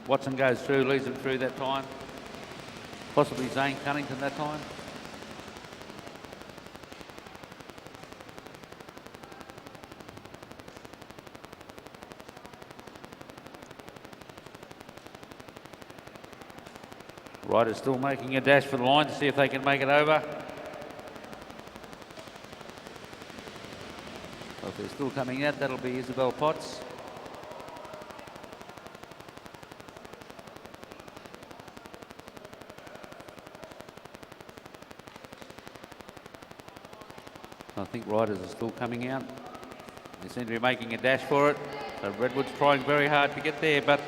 A: Watson goes through, leads them through that time. Possibly Zane Cunnington that time. Riders still making a dash for the line to see if they can make it over. So if they're still coming out, that'll be Isabel Potts. I think riders are still coming out. They seem to be making a dash for it. So Redwood's trying very hard to get there, but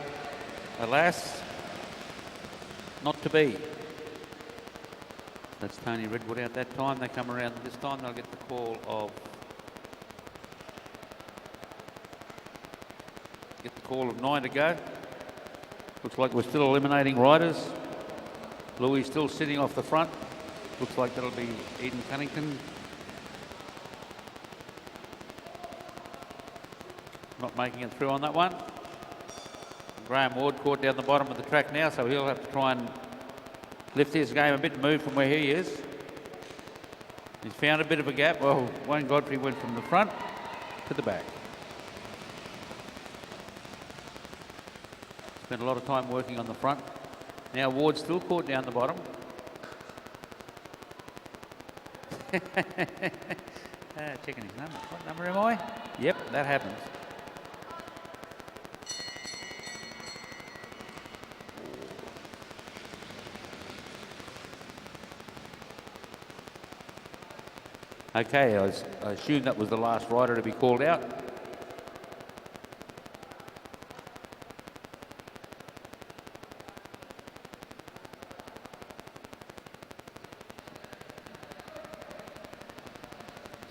A: alas, not to be. That's Tony Redwood out that time. They come around this time, they'll get the call of get the call of 9 to go. Looks like we're still eliminating riders. Louis still sitting off the front. Looks like that'll be Eden Cunnington. Not making it through on that one. Graham Ward caught down the bottom of the track now, so he'll have to try and lift his game a bit and move from where he is. He's found a bit of a gap. Well, Wayne Godfrey went from the front to the back. Spent a lot of time working on the front. Now Ward's still caught down the bottom. Checking his number. What number am I? Yep, that happens. Okay, I assume that was the last rider to be called out.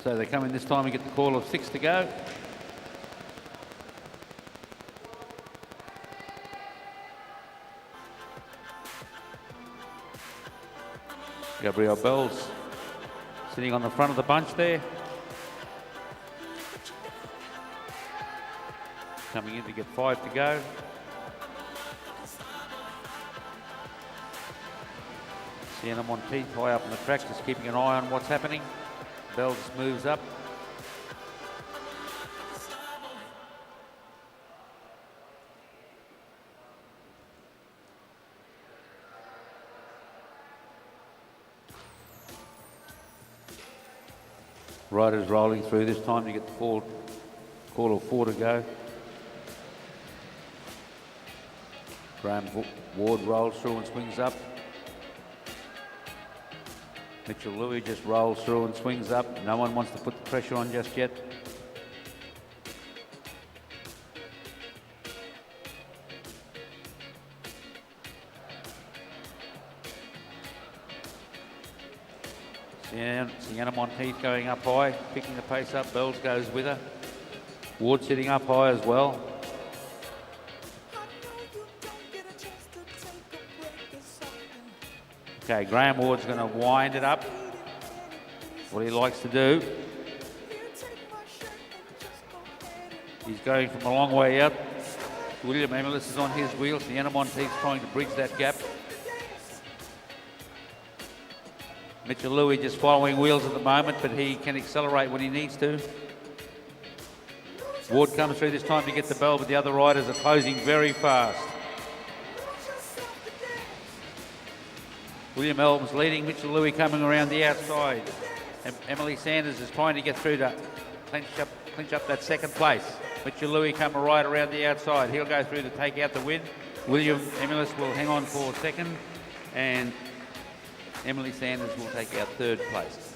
A: So they come in this time and get the call of 6 to go. Gabrielle Bell's sitting on the front of the bunch there. Coming in to get 5 to go. Sienna Monteith high up on the track, just keeping an eye on what's happening. Bell just moves up. Riders rolling through this time to get the call of 4 to go. Graham Ward rolls through and swings up. Mitchell Louis just rolls through and swings up. No one wants to put the pressure on just yet. Sienna Monteith going up high, picking the pace up. Bells goes with her. Ward sitting up high as well. Okay, Graham Ward's going to wind it up. What he likes to do. He's going from a long way out. William Emilis is on his wheel. Sienna Monteith's trying to bridge that gap. Mitchell Louis just following wheels at the moment, but he can accelerate when he needs to. Ward comes through this time to get the bell, but the other riders are closing very fast. William Elms leading, Mitchell Louis coming around the outside. Emily Sanders is trying to get through to clinch up that second place. Mitchell Louis coming right around the outside. He'll go through to take out the win. William Emilis will hang on for second, and Emily Sanders will take out third place.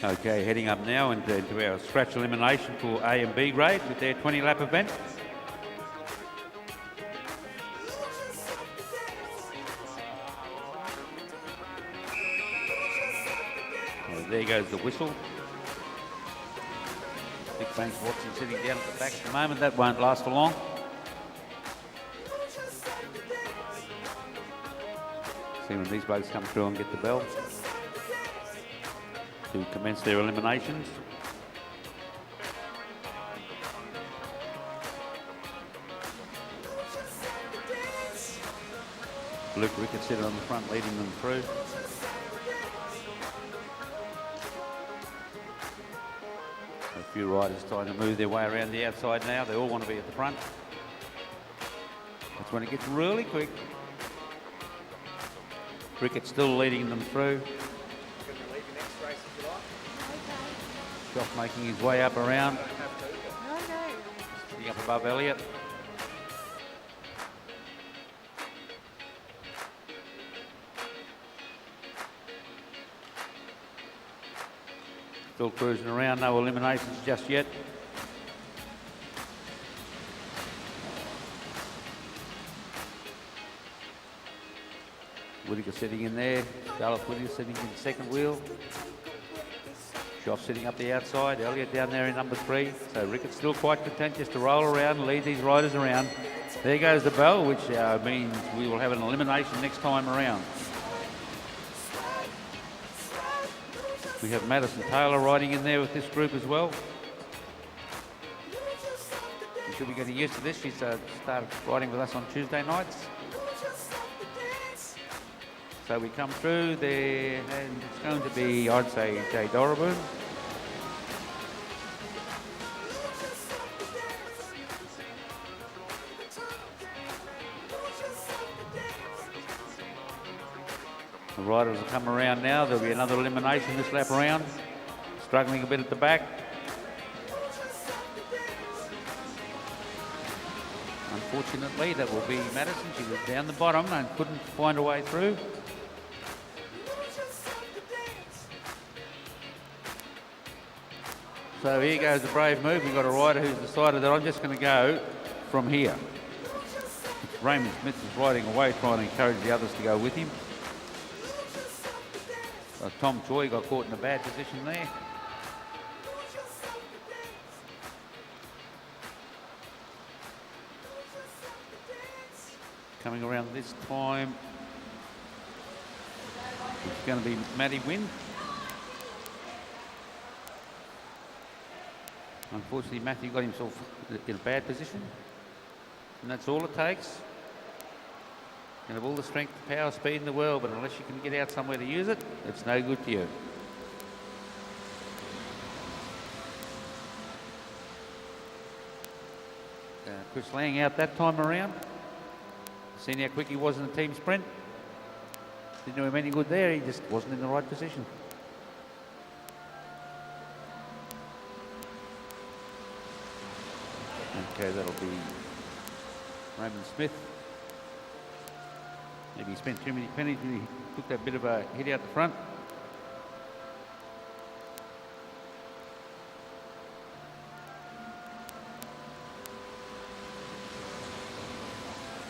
A: Okay, heading up now into our scratch elimination for A and B grade with their 20-lap event. Well, there goes the whistle. Big Banks Watson sitting down at the back at the moment. That won't last for long. See when these blokes come through and get the bell to commence their eliminations. Luke Rickett sitting on the front leading them through. A few riders trying to move their way around the outside now. They all want to be at the front. That's when it gets really quick. Rickett still leading them through. Josh making his way up around. Sitting up above Elliott. Still cruising around, no eliminations just yet. Whittaker sitting in there. Charlotte Whittaker sitting in the second wheel. Josh sitting up the outside, Elliott down there in number 3. So Rickett's still quite content just to roll around and lead these riders around. There goes the bell, which means we will have an elimination next time around. We have Madison Taylor riding in there with this group as well. She should be getting used to this. She's started riding with us on Tuesday nights. So we come through there, and it's going to be, I'd say, Jay Dorabun. The riders will come around now. There'll be another elimination this lap around. Struggling a bit at the back. Unfortunately, that will be Madison. She was down the bottom and couldn't find a way through. So here goes the brave move. We've got a rider who's decided that I'm just going to go from here. Raymond Smith is riding away trying to encourage the others to go with him. Tom Choi got caught in a bad position there. Coming around this time, it's going to be Matty Wynn. Unfortunately, Matthew got himself in a bad position, and that's all it takes. You have all the strength, power, speed in the world, but unless you can get out somewhere to use it, it's no good to you. Chris Lang out that time around. Seen how quick he was in the team sprint. Didn't do him any good there, he just wasn't in the right position. Okay, that'll be Raymond Smith. Maybe he spent too many pennies and he took that bit of a hit out the front.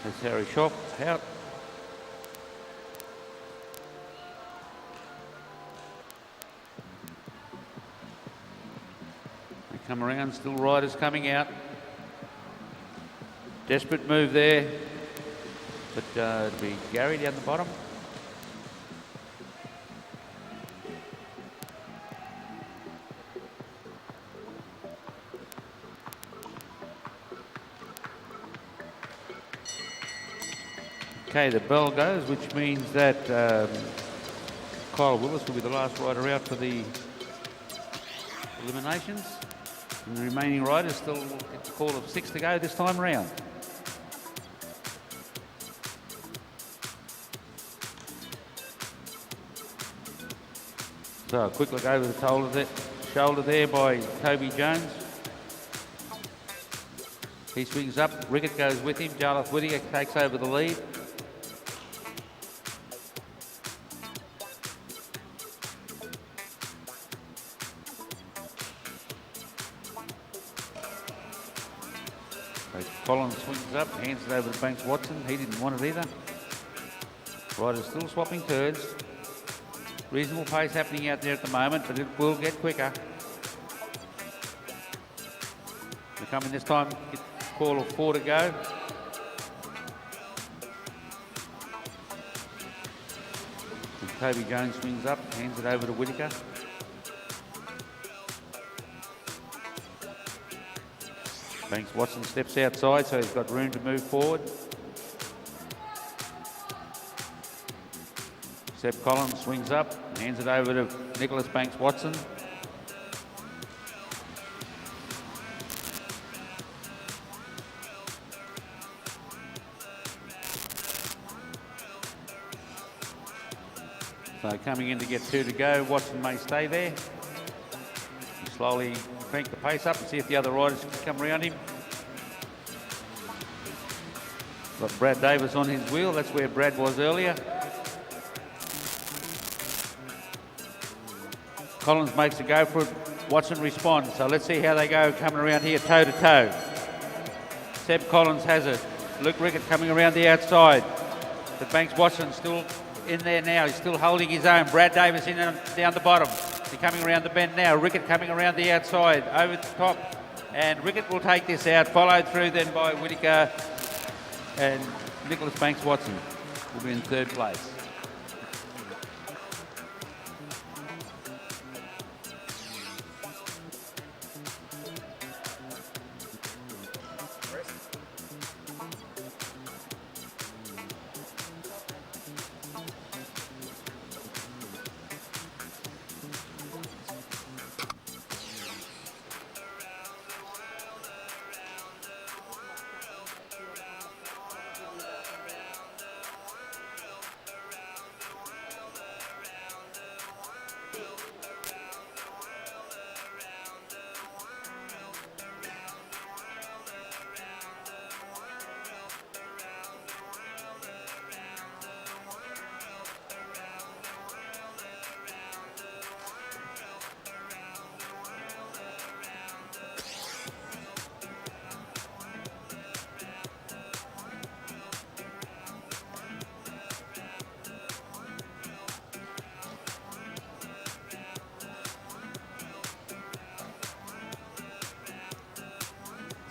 A: That's Harry Shop out. They come around, still riders coming out. Desperate move there, but it'll be Gary down the bottom. Okay, the bell goes, which means that Kyle Willis will be the last rider out for the eliminations. And the remaining riders still get the call of 6 to go this time round. So a quick look over the shoulder there by Toby Jones. He swings up, Rickett goes with him, Jarlath Whittaker takes over the lead. Collins swings up, hands it over to Banks Watson. He didn't want it either. Riders still swapping turns. Reasonable pace happening out there at the moment, but it will get quicker. They're coming this time, call of 4 to go. And Toby Jones swings up, hands it over to Whittaker. Banks Watson steps outside, so he's got room to move forward. Seb Collins swings up, hands it over to Nicholas Banks Watson. So coming in to get 2 to go, Watson may stay there. Slowly crank the pace up and see if the other riders can come around him. Got Brad Davis on his wheel, that's where Brad was earlier. Collins makes a go for it, Watson responds. So let's see how they go coming around here toe to toe. Seb Collins has it. Luke Rickett coming around the outside. But Banks Watson still in there now, he's still holding his own. Brad Davis in and down the bottom. They're coming around the bend now. Rickett coming around the outside, over the top. And Rickett will take this out, followed through then by Whittaker and Nicholas Banks Watson will be in 3rd place.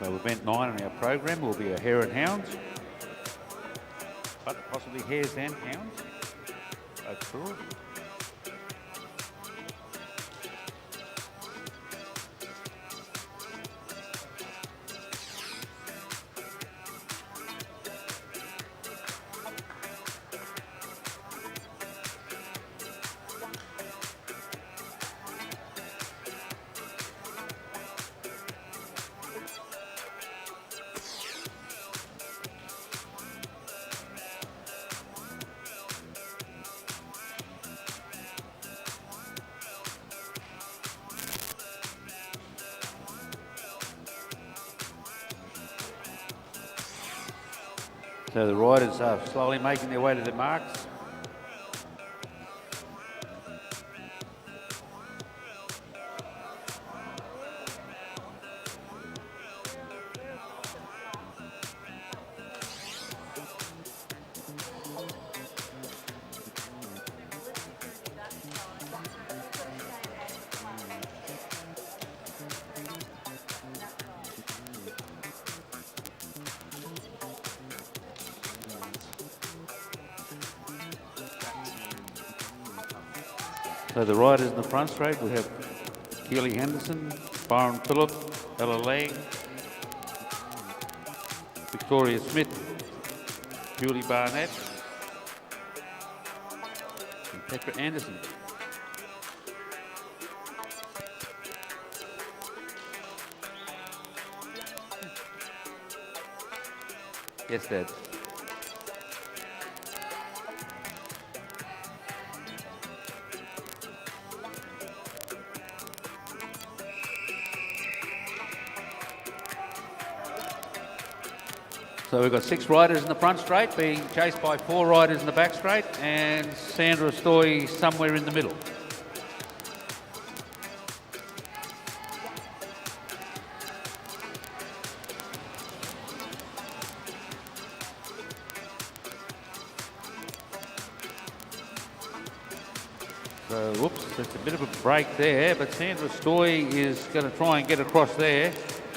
A: So event 9 in our program will be a Hare and Hounds. but possibly hares and hounds. That's true. So the riders are slowly making their way to the marks. So the riders in the front straight, we have Keely Henderson, Byron Phillip, Ella Lang, Victoria Smith, Julie Barnett, and Petra Anderson. Yes, Dad. So we've got 6 riders in the front straight, being chased by 4 riders in the back straight, and Sandra Stoy somewhere in the middle. So, whoops, that's a bit of a break there, but Sandra Stoy is going to try and get across there.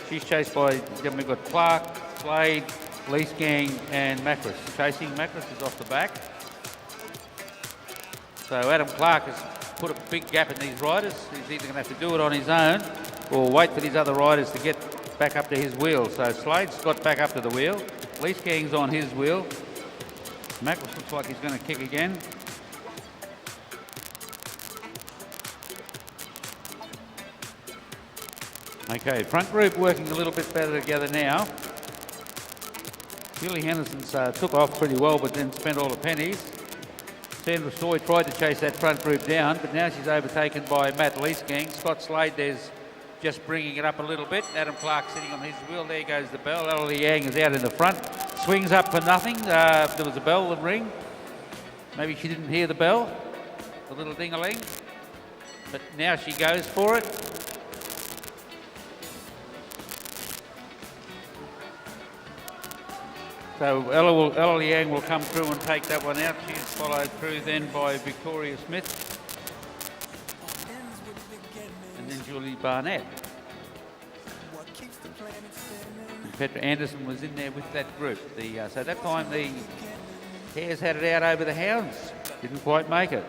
A: She's chased by, then we've got Clark, Slade, Lease Gang and Macris. Chasing Macris is off the back. So Adam Clark has put a big gap in these riders. He's either going to have to do it on his own or wait for these other riders to get back up to his wheel. So Slade's got back up to the wheel. Lease Gang's on his wheel. Macris looks like he's going to kick again. Okay, front group working a little bit better together now. Julie Henderson's took off pretty well, but then spent all the pennies. Sandra Stoy tried to chase that front group down, but now she's overtaken by Matt Leesgang. Scott Slade there's just bringing it up a little bit. Adam Clark sitting on his wheel. There goes the bell. Ella Liang is out in the front. Swings up for nothing. There was a bell that ring. Maybe she didn't hear the bell, the little ding-a-ling. But now she goes for it. So Ella Liang will come through and take that one out. She's followed through then by Victoria Smith. And then Julie Barnett. And Petra Anderson was in there with that group. So that time the Hares had it out over the Hounds. Didn't quite make it.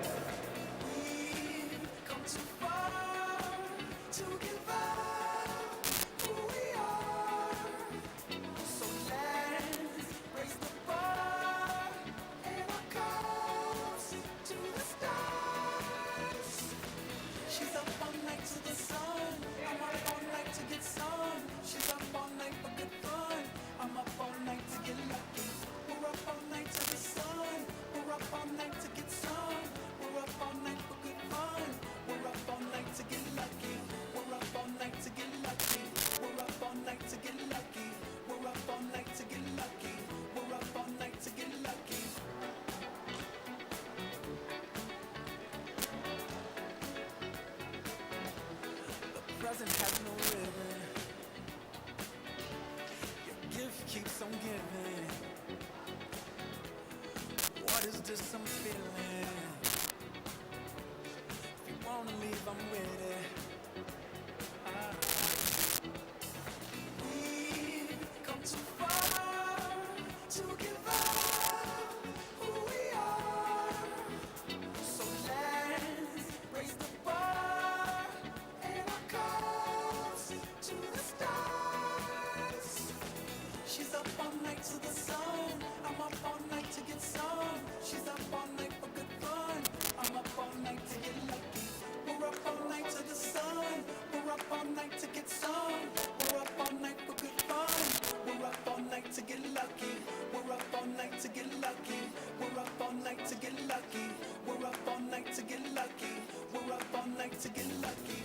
B: up all night to the sun. I'm up all night to get some. She's up all night for good fun. I'm up all night to get lucky. We're up all night to the sun. We're up all night to get some. We're up all night for good fun. We're up all night to get lucky. We're up all night to get lucky. We're up all night to get lucky. We're up all night to get lucky. We're up all night to get lucky.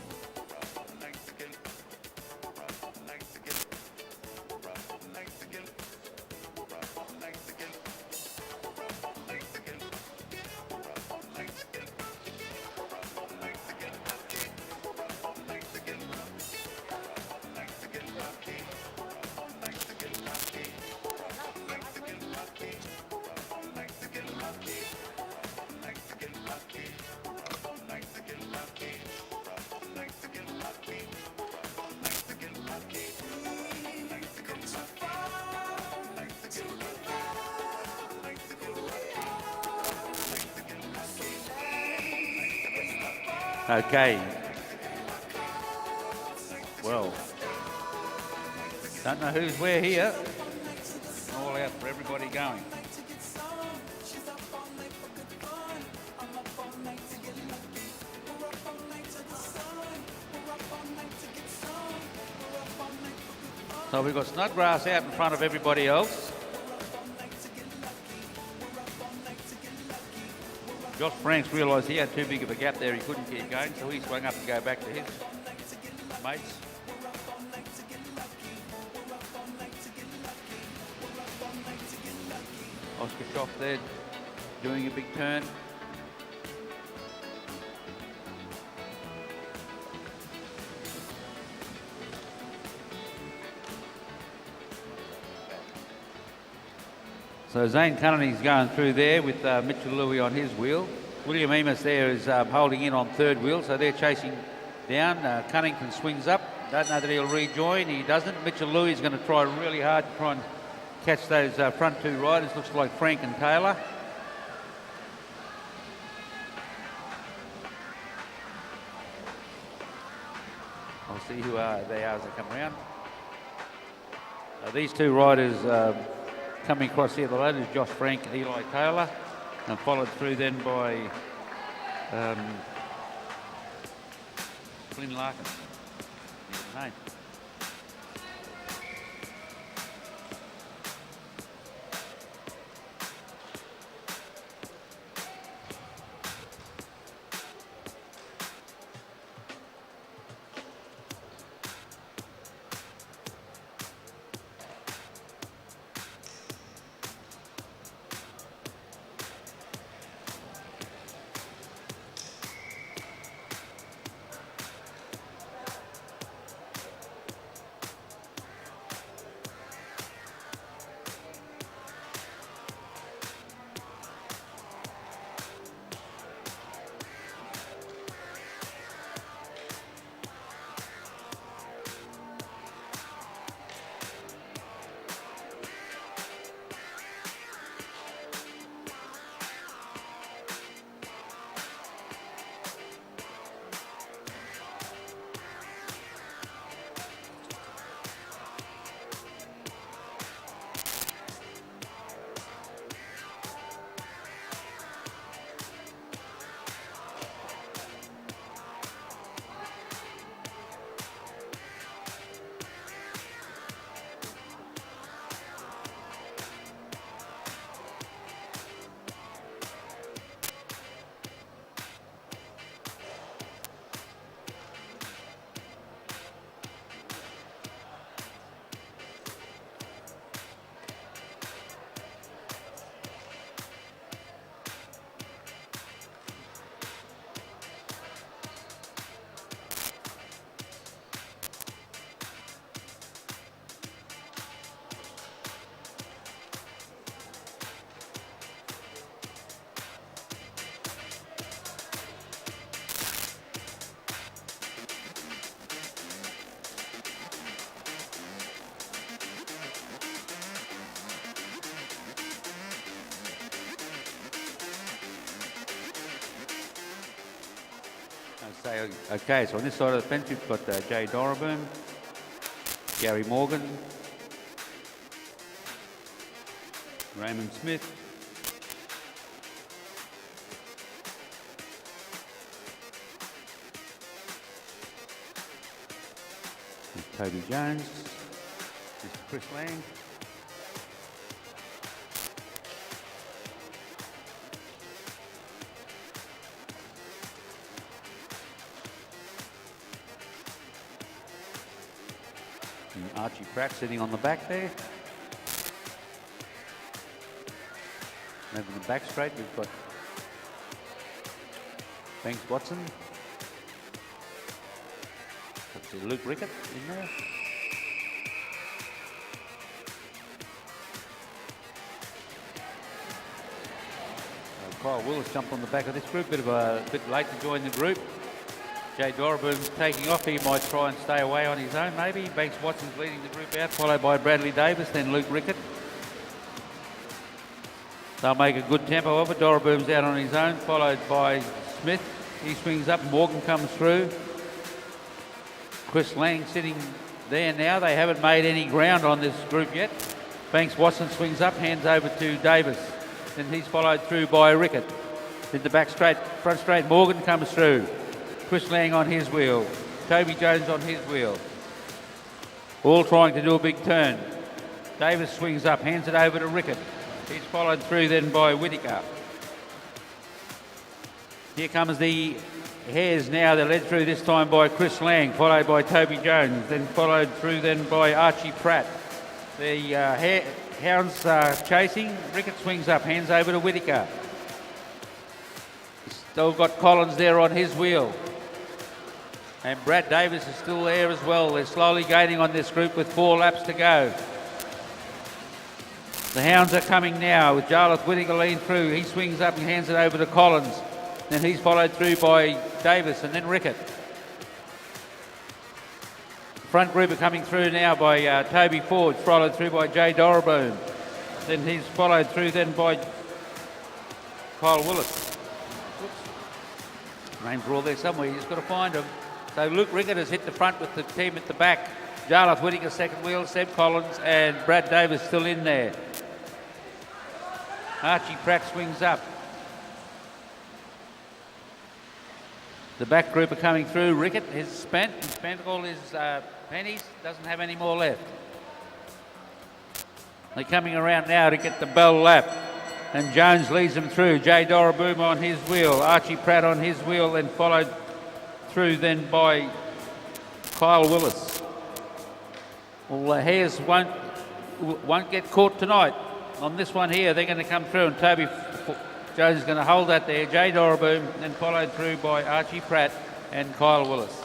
A: Okay. Well, don't know who's where here. All out for everybody going. So we've got Snodgrass out in front of everybody else. Josh Franks realised he had too big of a gap there, he couldn't keep going, so he swung up to go back to his mates. Oscar Schoff there doing a big turn. So Zane Cunning's going through there with Mitchell Louis on his wheel. William Emus there is holding in on third wheel, so they're chasing down. Cunnington swings up. Don't know that he'll rejoin. He doesn't. Mitchell Louis is going to try really hard to try and catch those front two riders. Looks like Frank and Taylor. I'll see who they are as they come around. These two riders coming across here, the later is Josh Frank and Eli Taylor, and followed through then by Flynn Larkin. His name. Okay, so on this side of the fence we've got Jay Doraburn, Gary Morgan, Raymond Smith. And Toby Jones. This is Chris Lang. And Archie Pratt sitting on the back there. Over the back straight, we've got Banks Watson. Let's see, Luke Rickett in there. Kyle Willis jumped on the back of this group, a bit late to join the group. Jay Doraboom's taking off. He might try and stay away on his own, maybe. Banks Watson's leading the group out, followed by Bradley Davis, then Luke Rickett. They'll make a good tempo of it. Doraboom's out on his own, followed by Smith. He swings up, Morgan comes through. Chris Lang sitting there now. They haven't made any ground on this group yet. Banks Watson swings up, hands over to Davis. Then he's followed through by Rickett. Then the back straight, front straight, Morgan comes through. Chris Lang on his wheel. Toby Jones on his wheel. All trying to do a big turn. Davis swings up, hands it over to Rickett. He's followed through then by Whittaker. Here comes the Hares now. They're led through this time by Chris Lang, followed by Toby Jones, then followed through then by Archie Pratt. The Hounds are chasing. Rickett swings up, hands over to Whittaker. Still got Collins there on his wheel. And Brad Davis is still there as well. They're slowly gaining on this group with 4 laps to go. The Hounds are coming now with Jarlath Whittaker lean through. He swings up and hands it over to Collins. Then he's followed through by Davis and then Rickett. Front group are coming through now by Toby Ford, followed through by Jay Doraboom. Then he's followed through then by Kyle Willis. Oops. Names are all there somewhere, you just got to find them. So Luke Rickett has hit the front with the team at the back. Jarlath Whittaker second wheel, Seb Collins and Brad Davis still in there. Archie Pratt swings up. The back group are coming through. Rickett has spent all his pennies, doesn't have any more left. They're coming around now to get the bell lap. And Jones leads them through. Jay Doraboom on his wheel, Archie Pratt on his wheel, then followed through then by Kyle Willis. Well, the Hares won't get caught tonight on this one here. They're going to come through and Toby Jones is going to hold that there. Jay Doraboom, then followed through by Archie Pratt and Kyle Willis.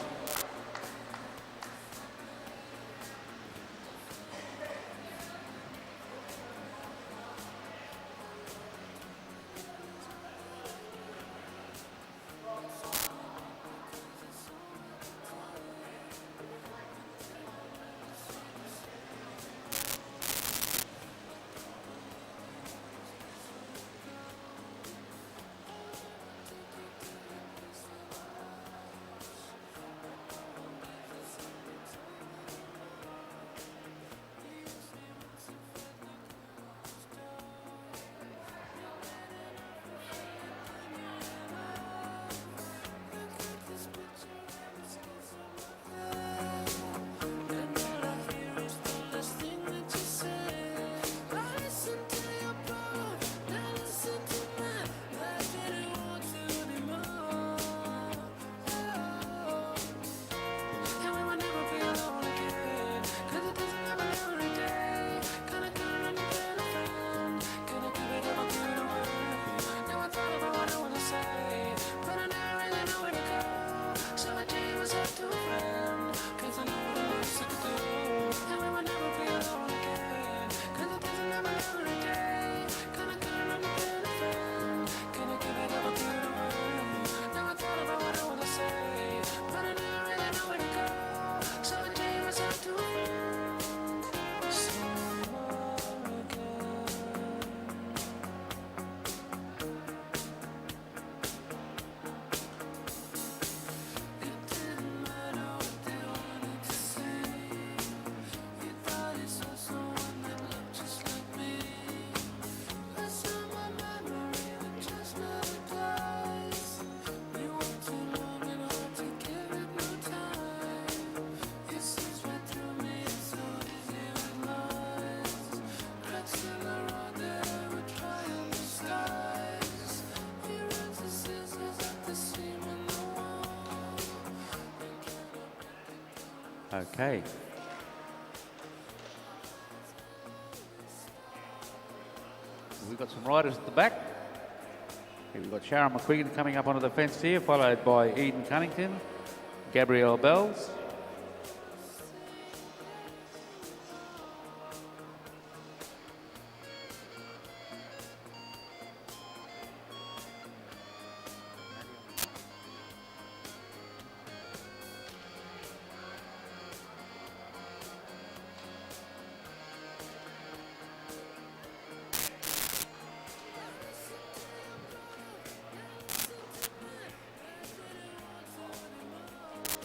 A: Okay. We've got some riders at the back. Here we've got Sharon McQuiggan coming up onto the fence here, followed by Eden Cunnington, Gabrielle Bells.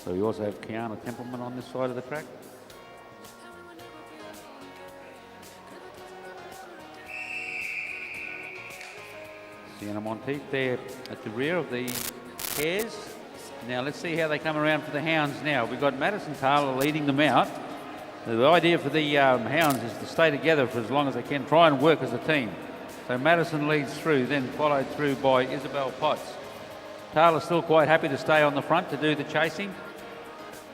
A: So we also have Kiana Templeman on this side of the track. Sienna Monteith there at the rear of the Hares. Now let's see how they come around for the Hounds now. We've got Madison Taylor leading them out. The idea for the Hounds is to stay together for as long as they can, try and work as a team. So Madison leads through, then followed through by Isabel Potts. Taylor's still quite happy to stay on the front to do the chasing.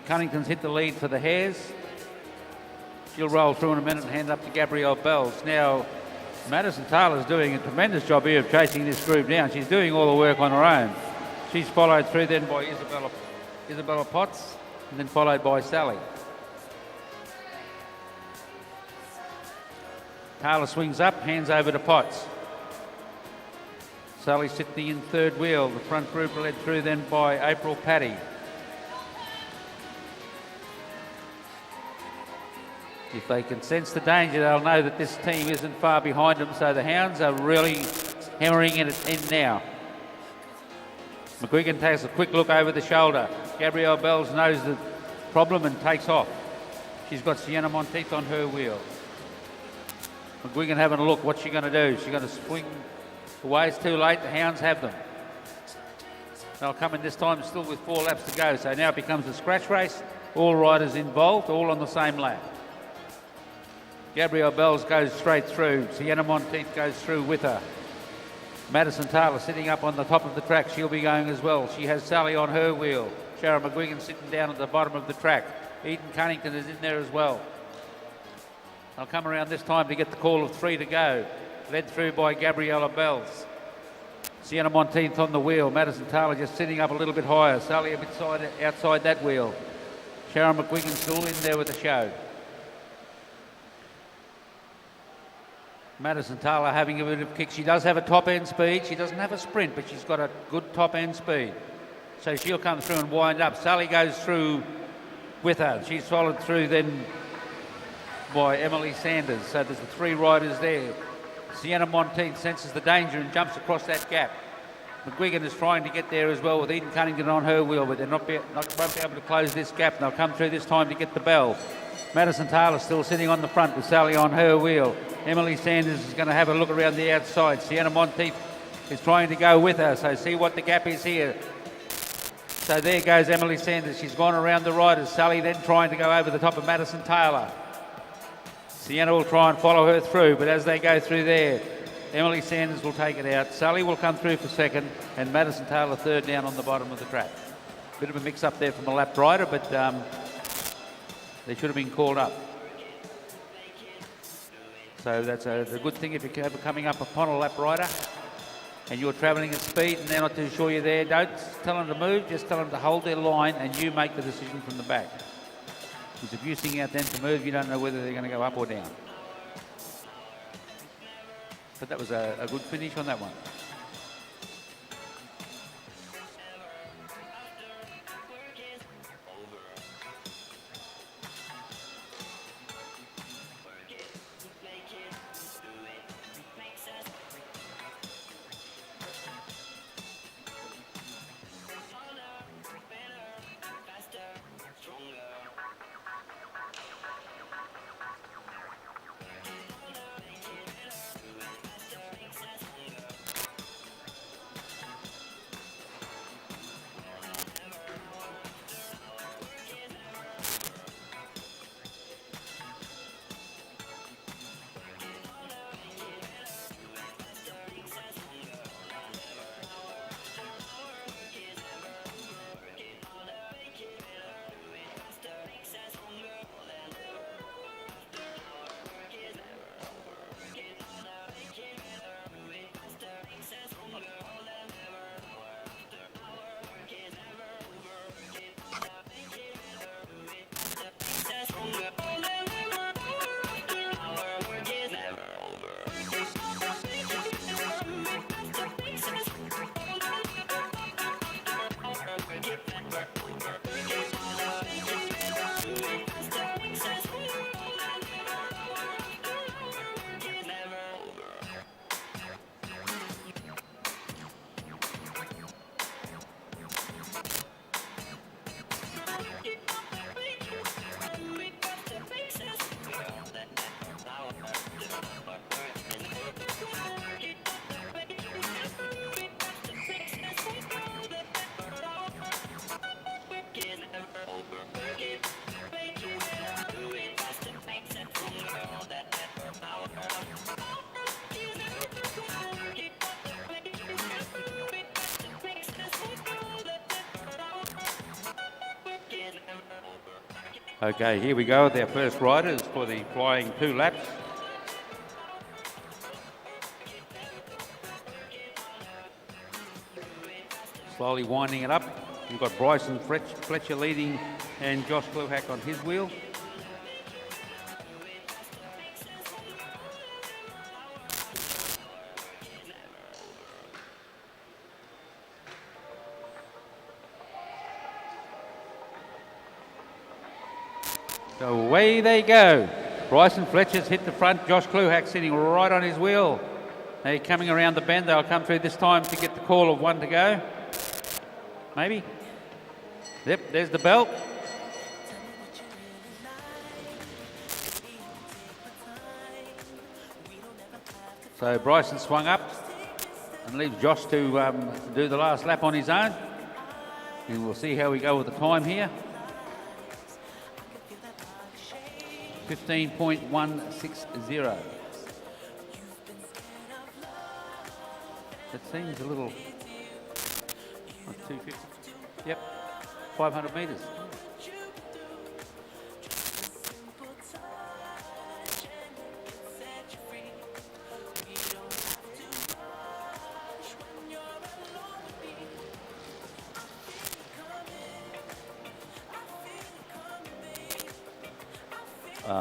A: Cunnington's hit the lead for the Hares. She'll roll through in a minute and hand up to Gabrielle Bells. Now, Madison Taylor's doing a tremendous job here of chasing this group down. She's doing all the work on her own. She's followed through then by Isabella Potts, and then followed by Sally. Taylor swings up, hands over to Potts. Sally sitting in third wheel. The front group led through then by April Paddy. If they can sense the danger, they'll know that this team isn't far behind them, so the Hounds are really hammering it in now. McGuigan takes a quick look over the shoulder. Gabrielle Bells knows the problem and takes off. She's got Sienna Monteith on her wheel. McGuigan having a look. What's she going to do? She's going to swing away. It's too late. The Hounds have them. They'll come in this time still with 4 laps to go, so now it becomes a scratch race. All riders involved, all on the same lap. Gabrielle Bells goes straight through. Sienna Monteith goes through with her. Madison Taylor sitting up on the top of the track. She'll be going as well. She has Sally on her wheel. Sharon McGuigan sitting down at the bottom of the track. Eden Cunnington is in there as well. They'll come around this time to get the call of 3 to go. Led through by Gabriella Bells. Sienna Monteith on the wheel. Madison Taylor just sitting up a little bit higher. Sally a bit outside that wheel. Sharon McGuigan still in there with the show. Madison Taylor having a bit of kick. She does have a top end speed. She doesn't have a sprint, but she's got a good top end speed. So she'll come through and wind up. Sally goes through with her. She's followed through then by Emily Sanders. So there's the 3 riders there. Sienna Monteith senses the danger and jumps across that gap. McGuigan is trying to get there as well with Eden Cunnington on her wheel, but they're won't be able to close this gap, and they'll come through this time to get the bell. Madison Taylor still sitting on the front with Sally on her wheel. Emily Sanders is going to have a look around the outside. Sienna Monteith is trying to go with her, so see what the gap is here. So there goes Emily Sanders. She's gone around the riders. Sally then trying to go over the top of Madison Taylor. Sienna will try and follow her through, but as they go through there, Emily Sanders will take it out. Sally will come through for second, and Madison Taylor third down on the bottom of the track. Bit of a mix-up there from a lap rider, but they should have been called up. So that's a good thing if you're coming up upon a lap rider and you're travelling at speed and they're not too sure you're there. Don't tell them to move, just tell them to hold their line and you make the decision from the back. Because if you're singing out them to move, you don't know whether they're going to go up or down. But that was a good finish on that one. Okay, here we go with our first riders for the flying 2 laps. Slowly winding it up. You've got Bryson Fletcher leading and Josh Kluhak on his wheel. So away they go. Bryson Fletcher's hit the front. Josh Kluhak sitting right on his wheel. They're coming around the bend. They'll come through this time to get the call of 1 to go. Maybe. Yep, there's the bell. So Bryson swung up and leaves Josh to do the last lap on his own. And we'll see how we go with the time here. 15.160. That seems a little... 250. Yep, 500 metres.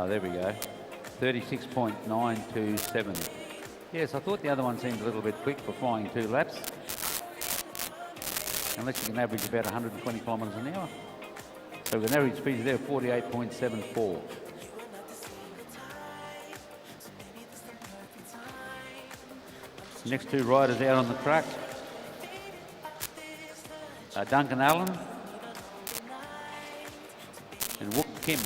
A: There we go. 36.927. Yes, I thought the other one seemed a little bit quick for flying 2 laps. Unless you can average about 120 kilometres an hour. So with an average speed there of 48.74. Next 2 riders out on the track. Duncan Allen and Wook Kim.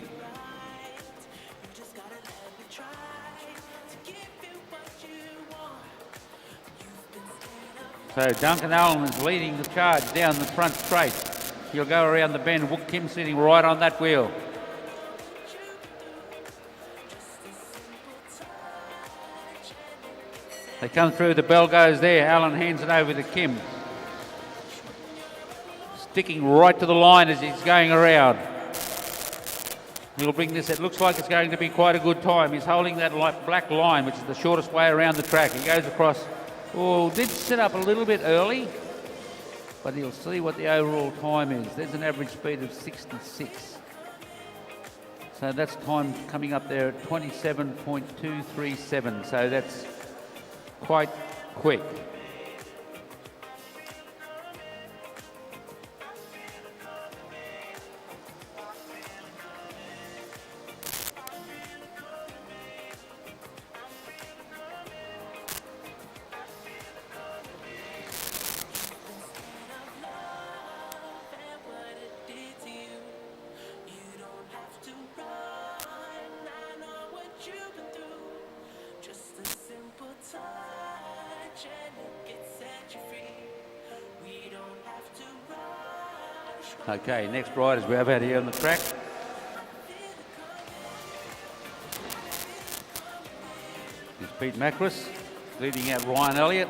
A: So Duncan Allen is leading the charge down the front straight. He'll go around the bend. Wook Kim sitting right on that wheel. They come through, the bell goes there. Allen hands it over to Kim. Sticking right to the line as he's going around. He'll bring this, it looks like it's going to be quite a good time. He's holding that black line, which is the shortest way around the track. He goes across. Oh, did sit up a little bit early, but he'll see what the overall time is. There's an average speed of 66. So that's time coming up there at 27.237. So that's quite quick. Okay, next riders we have out here on the track. There's Pete Macris leading out Ryan Elliott.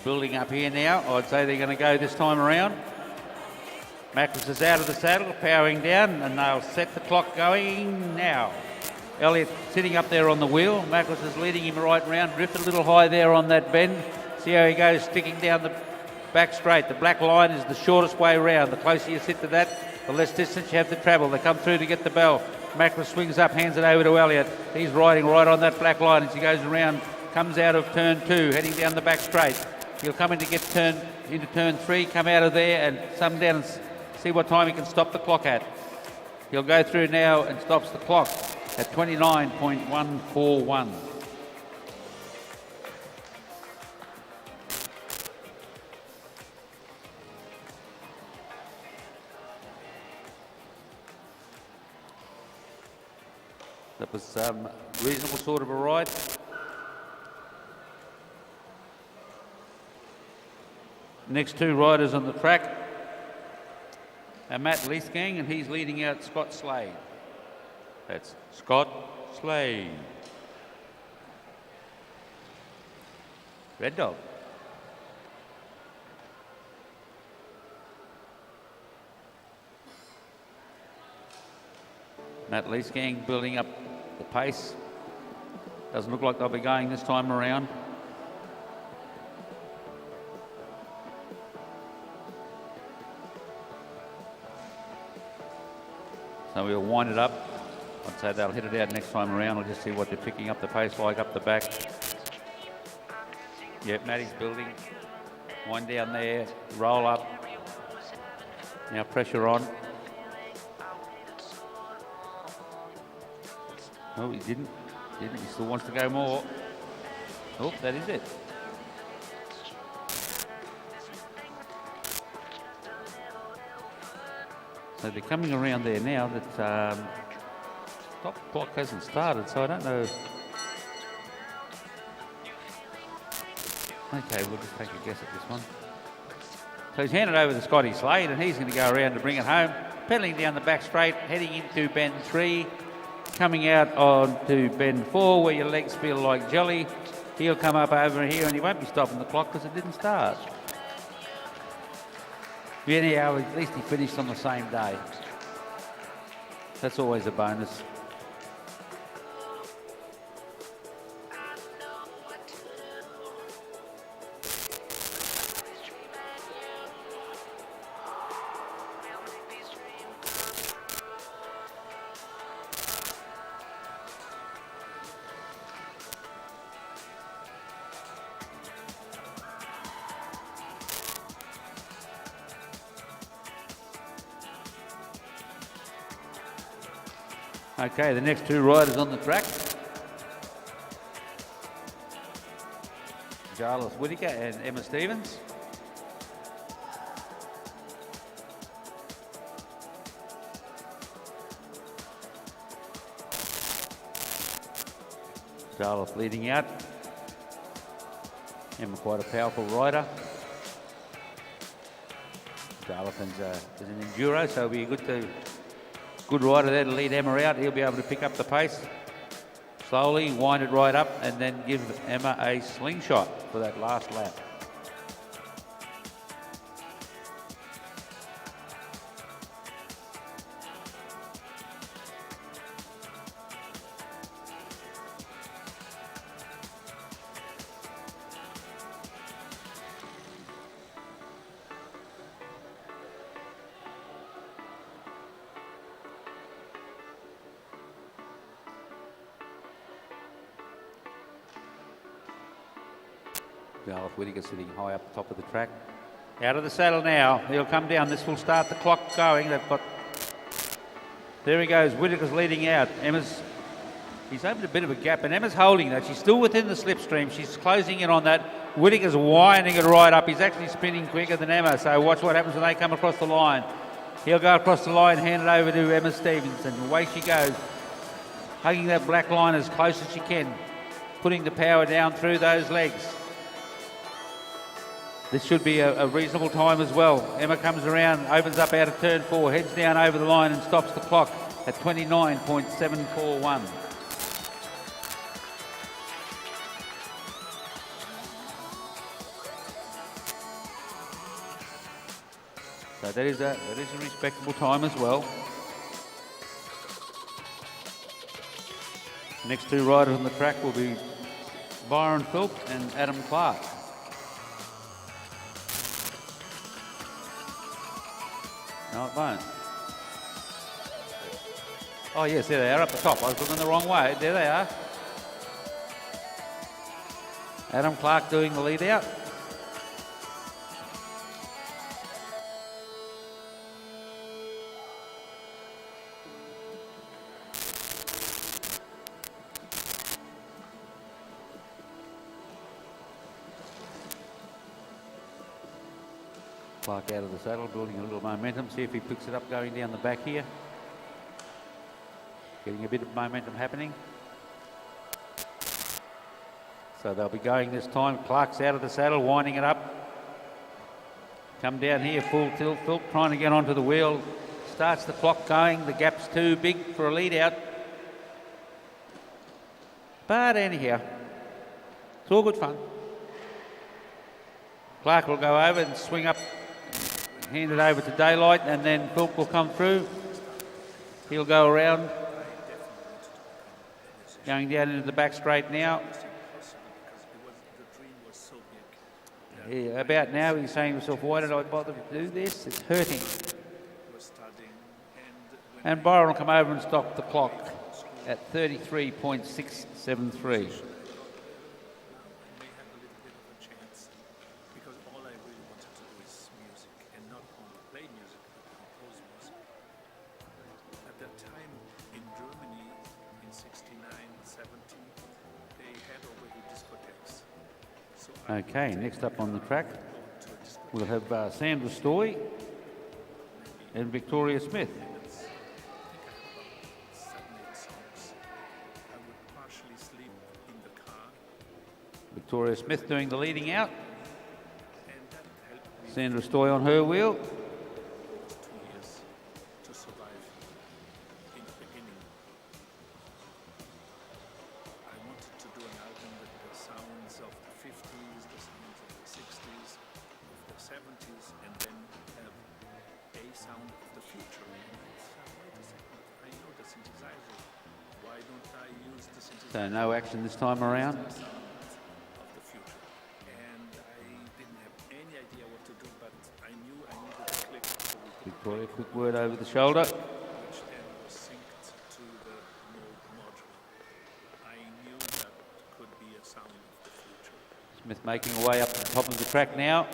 A: Building up here now. I'd say they're going to go this time around. Macris is out of the saddle, powering down, and they'll set the clock going now. Elliott sitting up there on the wheel. Macris is leading him right round. Drifted a little high there on that bend. See how he goes, sticking down the back straight. The black line is the shortest way round. The closer you sit to that, the less distance you have to travel. They come through to get the bell. Macris swings up, hands it over to Elliott. He's riding right on that black line as he goes around, comes out of turn 2, heading down the back straight. He'll come in to get into turn 3, come out of there and come down and see what time he can stop the clock at. He'll go through now and stops the clock at 29.141. That was reasonable sort of a ride. Next 2 riders on the track are Matt Leithgang, and he's leading out Scott Slade. That's Scott Slade. Red Dog. Matt Lee's gang building up the pace. Doesn't look like they'll be going this time around. So we'll wind it up. I'd say they'll hit it out next time around. We'll just see what they're picking up the pace like up the back. Yep, Matty's building. Wind down there, roll up. Now pressure on. Oh, he didn't. He still wants to go more. Oh, that is it. So they're coming around there now. That stop clock hasn't started, so I don't know. Okay, we'll just take a guess at this one. So he's handed over to Scotty Slade, and he's going to go around to bring it home. Pedaling down the back straight, heading into bend 3. Coming out onto bend 4, where your legs feel like jelly. He'll come up over here, and he won't be stopping the clock because it didn't start. Anyhow, at least he finished on the same day. That's always a bonus. Okay, the next two riders on the track. Jarlath Whittaker and Emma Stevens. Jarlath leading out. Emma quite a powerful rider. Jarlath is an enduro, so it'll be good rider there to lead Emma out. He'll be able to pick up the pace. Slowly wind it right up and then give Emma a slingshot for that last lap. Jarlath Whittaker sitting high up the top of the track. Out of the saddle now. He'll come down. This will start the clock going. There he goes. Whittaker's leading out. He's opened a bit of a gap, and Emma's holding that. She's still within the slipstream. She's closing in on that. Whittaker's winding it right up. He's actually spinning quicker than Emma, so watch what happens when they come across the line. He'll go across the line, hand it over to Emma Stevens, and away she goes. Hugging that black line as close as she can. Putting the power down through those legs. This should be a reasonable time as well. Emma comes around, opens up out of turn 4, heads down over the line and stops the clock at 29.741. So that is a respectable time as well. Next two riders on the track will be Byron Philp and Adam Clark. No, it won't. Oh, yes, there they are up the top. I was looking the wrong way. There they are. Adam Clark doing the lead out. Clark out of the saddle, building a little momentum. See if he picks it up going down the back here. Getting a bit of momentum happening. So they'll be going this time. Clark's out of the saddle, winding it up. Come down here, full tilt. Philp trying to get onto the wheel. Starts the clock going. The gap's too big for a lead out. But anyhow, it's all good fun. Clark will go over and swing up, hand it over to Daylight, and then Philp will come through. He'll go around, Going down into the back straight now.
B: It's impossible because the dream was so big.
A: Yeah, about now he's saying to himself, why did I bother to do this? It's hurting.
B: Was studying, and when
A: And Byron will come over and stop the clock at 33.673.
B: I may have a little bit of a chance because all I really wanted to do is music and not only play music but compose music. At that time in Germany in 69, 70, they had already discotheques. So I
A: Okay, next up on the track,
B: went to a discotheque.
A: we'll have Sandra Stoy and Victoria Smith.
B: Minutes. I think I have about 7, 8 songs. I would partially sleep in the car,
A: Victoria Smith doing the leading out.
B: and that helped me
A: Sandra Stoy on her wheel.
B: for 2 years to survive in the beginning. I wanted to do an album with the sounds of the 50s, the sounds of the 60s, of the 70s, and then have a sound of the future. And it's, wait a second, I know the synthesizer. Why don't I use the synthesizer?
A: So no action this time around.
B: The sound of the future. And I didn't have any idea what to do, but I knew I needed a click so we could
A: Victoria, quick word over the shoulder.
B: which then was synced to the module. I knew that could be a sound of the future.
A: Smith making her way up to the top of the track now.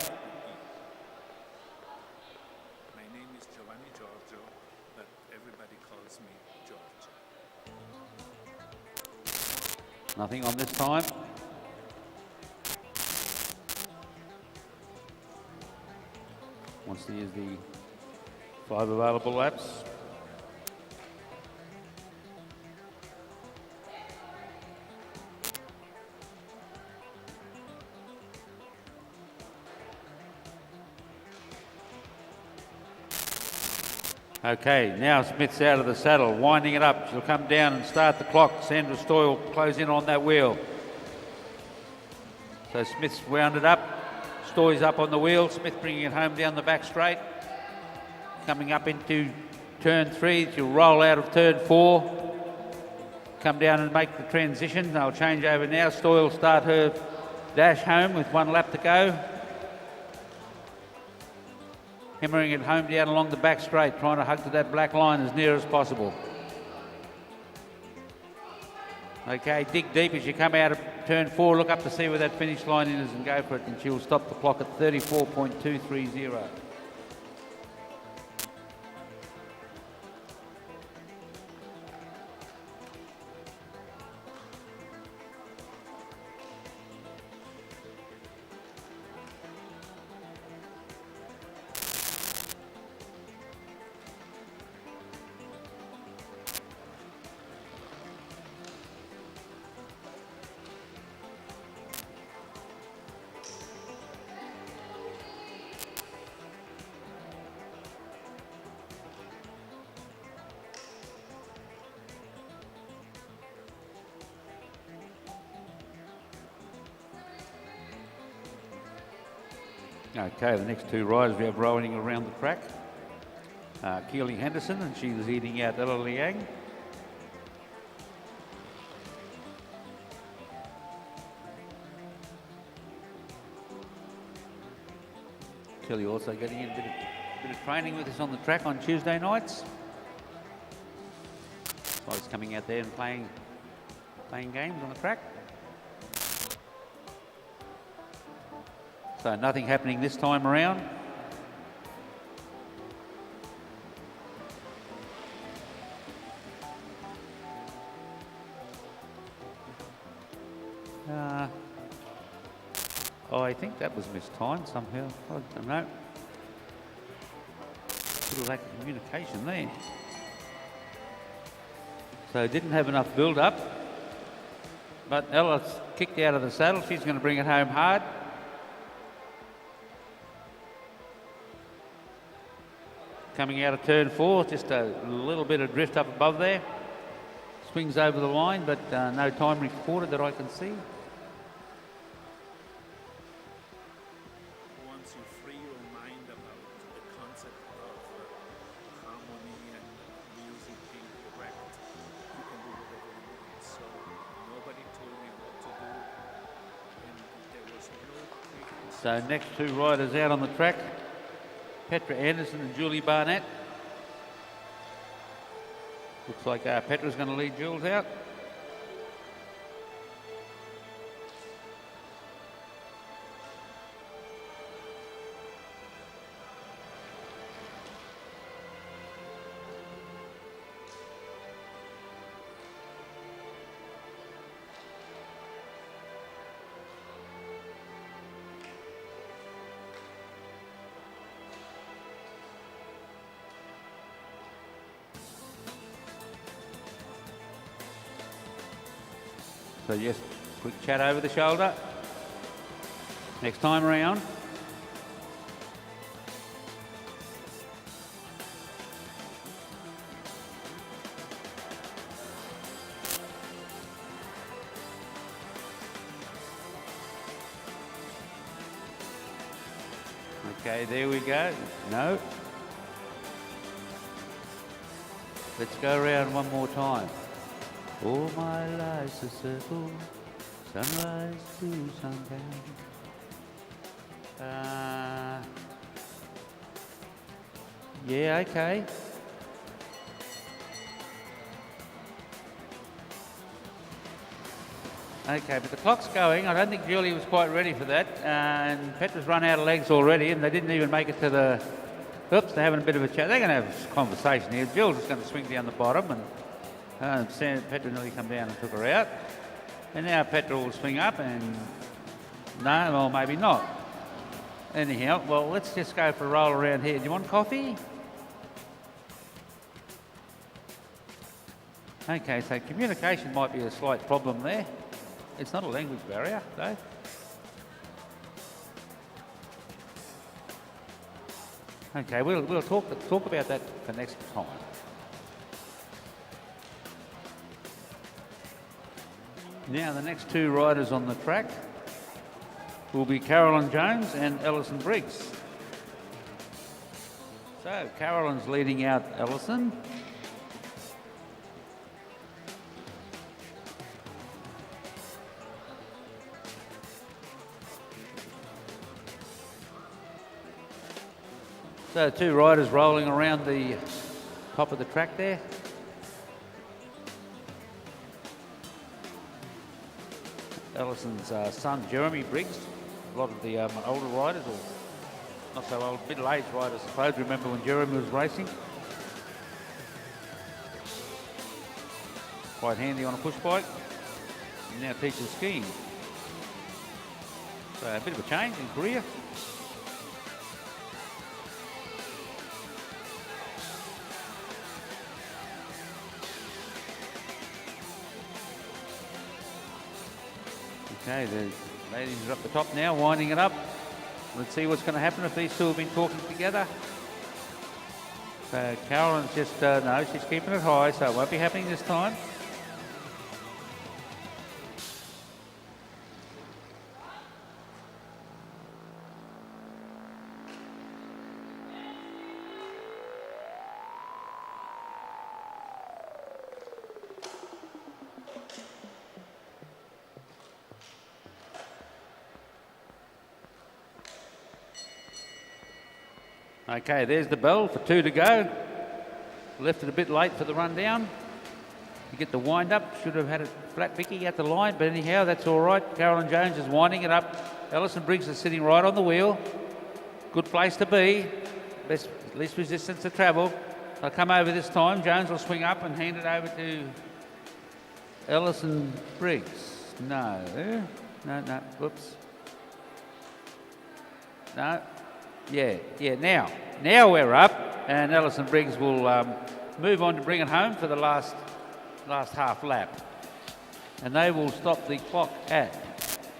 B: My name is Giovanni Giorgio, but everybody calls me George.
A: Nothing on this time. Wants to use the 5 available laps. Okay, now Smith's out of the saddle, winding it up. She'll come down and start the clock. Sandra Stoy will close in on that wheel. So Smith's wound it up. Stoy's up on the wheel. Smith bringing it home down the back straight. Coming up into turn 3. She'll roll out of turn 4. Come down and make the transition. They'll change over now. Stoy will start her dash home with 1 lap to go. Hammering it home down along the back straight, trying to hug to that black line as near as possible. Okay, dig deep as you come out of turn 4. Look up to see where that finish line is and go for it, and she'll stop the clock at 34.230. Okay, the next 2 riders we have rolling around the track. Keely Henderson, and she was eating out Ella Liang. Keely also getting in a bit of training with us on the track on Tuesday nights. So he's coming out there and playing games on the track. So nothing happening this time around. I think that was mistimed somehow. I don't know. Little lack of communication there. So didn't have enough build-up. But Ella's kicked out of the saddle. She's going to bring it home hard. Coming out of turn 4, just a little bit of drift up above there. Swings over the line, but no time recorded that I can see.
B: Once you free your mind about the concept of harmony and music being correct, you can do whatever you want. So
A: So next two riders out on the track, Petra Anderson and Julie Barnett. Looks like Petra's going to lead Jules out. So just quick chat over the shoulder. Next time around. Okay, there we go. No. Let's go around one more time. All my life's a circle, sunrise to sundown. Yeah, okay. Okay, but the clock's going. I don't think Julie was quite ready for that. And Petra's run out of legs already, and they didn't even make it to the... Oops, they're having a bit of a chat. They're going to have a conversation here. Jules is going to swing down the bottom, and Petra nearly come down and took her out. And now Petra will swing up and... No, well, maybe not. Anyhow, well, let's just go for a roll around here. Do you want coffee? Okay, so communication might be a slight problem there. It's not a language barrier, though. Okay, we'll talk about that for next time. Now the next two riders on the track will be Carolyn Jones and Alison Briggs. So Carolyn's leading out Alison. So two riders rolling around the top of the track there. Alison's son, Jeremy Briggs. A lot of the older riders, or not so old, middle-aged riders, I suppose, remember when Jeremy was racing. Quite handy on a push bike. He now teaches skiing. So a bit of a change in career. Okay, the ladies are up the top now, winding it up. Let's see what's going to happen if these two have been talking together. So Carolyn's just, no, she's keeping it high, so it won't be happening this time. Okay, there's the bell for 2 to go. Left it a bit late for the run down. You get the wind up. Should have had it flat Vicky at the line, but anyhow, that's all right. Carolyn Jones is winding it up. Alison Briggs is sitting right on the wheel. Good place to be. Least resistance to travel. They'll come over this time. Jones will swing up and hand it over to Alison Briggs. No. No. Whoops. No. Yeah, now we're up, and Alison Briggs will move on to bring it home for the last half lap. And they will stop the clock at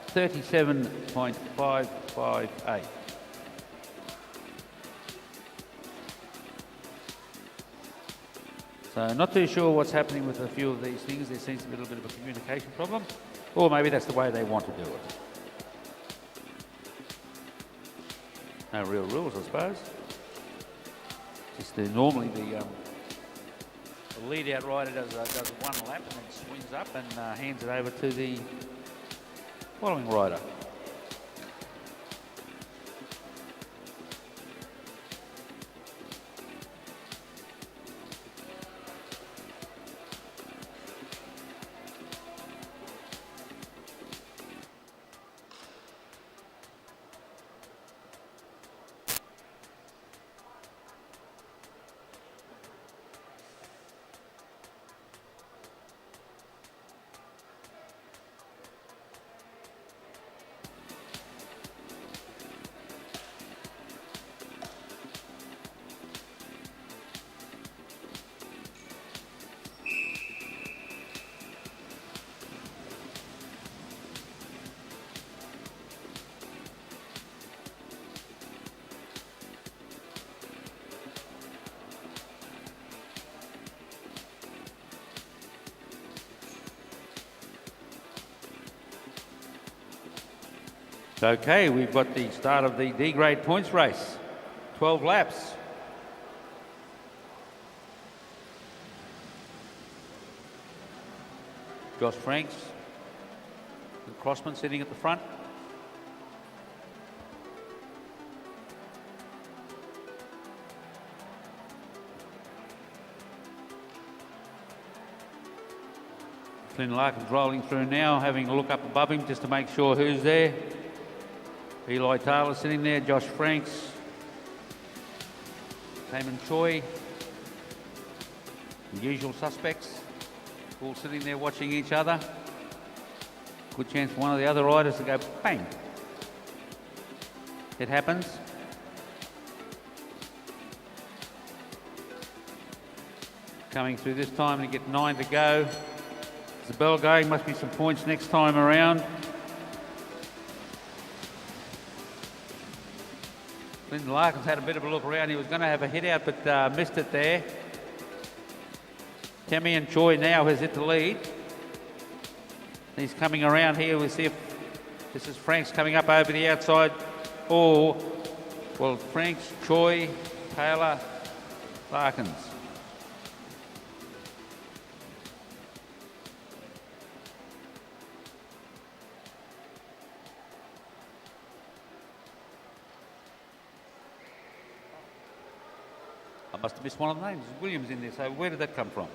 A: 37.558. So not too sure what's happening with a few of these things. There seems to be a little bit of a communication problem, or maybe that's the way they want to do it. No real rules, I suppose. Just normally the lead-out rider does one lap and then swings up and hands it over to the following rider. Okay, we've got the start of the D grade points race. 12 laps. Josh Franks, the Crossman sitting at the front. Flynn Larkin's rolling through now, having a look up above him just to make sure who's there. Eli Taylor sitting there, Josh Franks, Damon Choi, the usual suspects, all sitting there watching each other. Good chance for one of the other riders to go bang. It happens. Coming through this time to get 9 to go. There's the bell going, must be some points next time around. Lyndon Larkins had a bit of a look around. He was going to have a hit out, but missed it there. Tammy and Choi now has hit the lead. He's coming around here. We'll see if this is Franks coming up over the outside. Or, well, Franks, Choi, Taylor, Larkins. I must have missed one of the names. Williams in there, so where did that come from?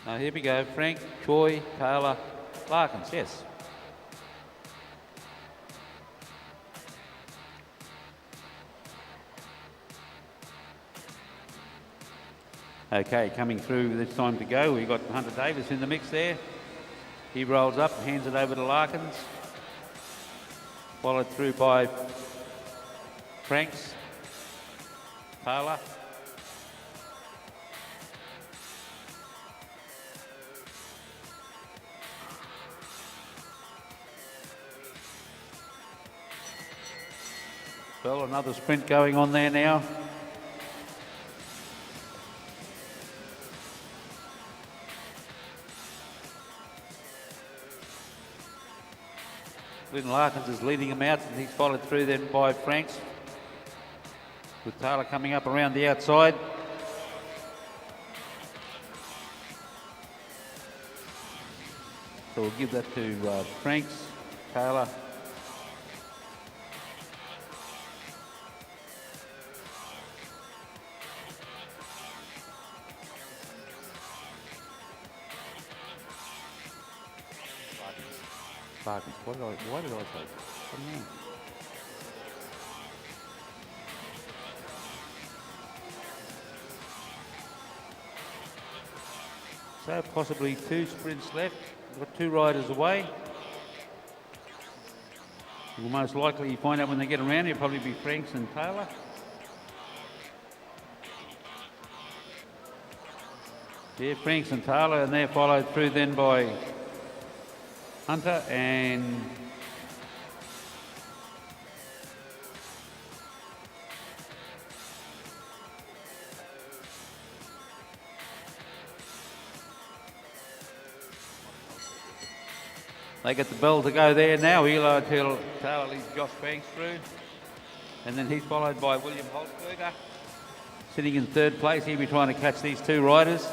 A: Now here we go, Frank, Choi, Taylor, Larkins, yes. Okay, coming through this time to go, we've got Hunter Davis in the mix there. He rolls up, hands it over to Larkins. Followed through by Franks, Taylor. Well, another sprint going on there now. Glenn Larkins is leading him out, and he's followed through then by Franks, with Taylor coming up around the outside. So we'll give that to Franks, Taylor. Larkins. Why did I say that? Come on. So possibly 2 sprints left. We've got 2 riders away. We'll most likely find out when they get around. It'll probably be Franks and Taylor. Yeah, Franks and Taylor, and they're followed through then by Hunter and they get the bell to go there now. Eli Taylor leads Josh Franks through, and then he's followed by William Holzberger, sitting in 3rd place. He'll be trying to catch these 2 riders.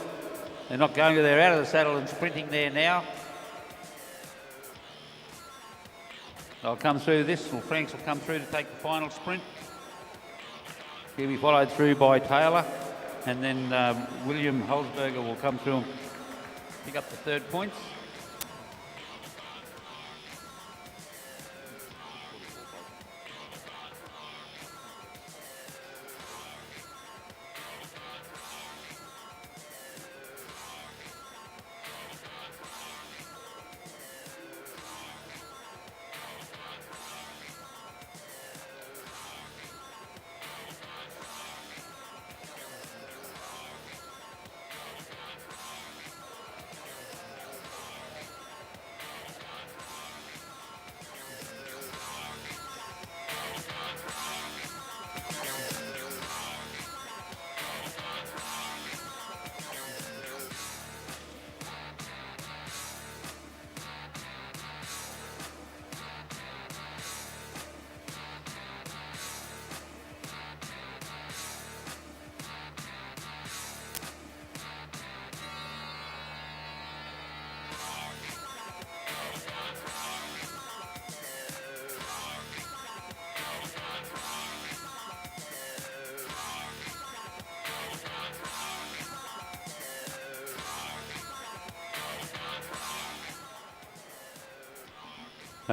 A: They're not going to, they're out of the saddle and sprinting there now. They'll come through this, or Franks will come through to take the final sprint. He'll be followed through by Taylor, and then William Holzberger will come through and pick up the 3rd points.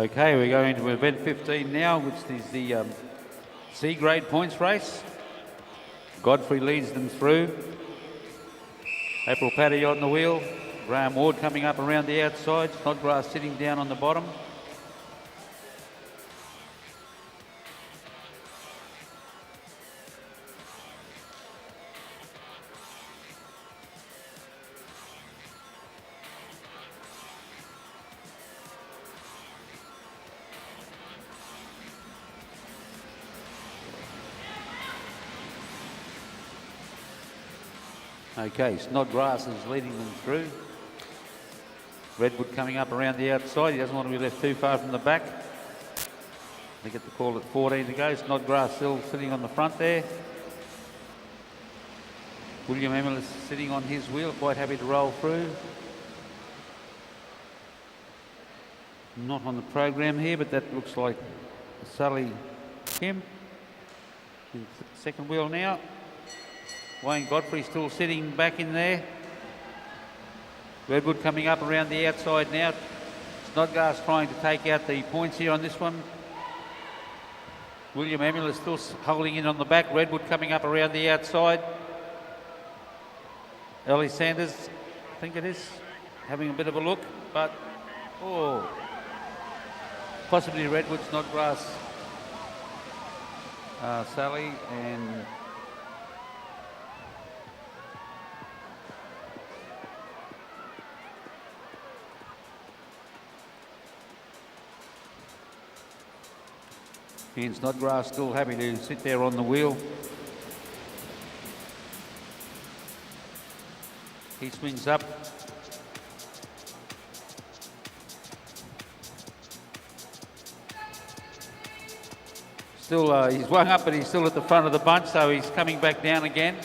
A: Okay, we're going to event 15 now, which is the C grade points race. Godfrey leads them through. April Paddy on the wheel. Graham Ward coming up around the outside. Snodgrass sitting down on the bottom. Okay, Snodgrass is leading them through. Redwood coming up around the outside. He doesn't want to be left too far from the back. They get the call at 14 to go. Snodgrass still sitting on the front there. William Emilus sitting on his wheel, quite happy to roll through. Not on the program here, but that looks like Sally Kim. Second wheel now. Wayne Godfrey still sitting back in there. Redwood coming up around the outside now. Snodgrass trying to take out the points here on this one. William Emilus still holding in on the back. Redwood coming up around the outside. Ellie Sanders, I think it is, having a bit of a look, but possibly Redwood, Snodgrass, Sally and Ian Snodgrass still happy to sit there on the wheel. He swings up. Still, he's swung up, but he's still at the front of the bunch, so he's coming back down again.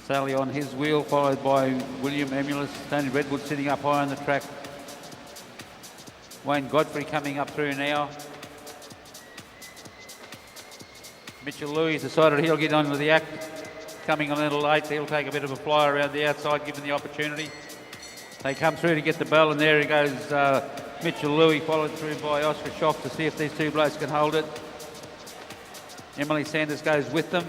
A: Sally on his wheel, followed by William Emilus. Tony Redwood sitting up high on the track. Wayne Godfrey coming up through now. Mitchell Louis decided he'll get on with the act. Coming a little late, he'll take a bit of a fly around the outside, given the opportunity. They come through to get the bell, and there he goes, Mitchell Louis, followed through by Oscar Schoff to see if these two blokes can hold it. Emily Sanders goes with them.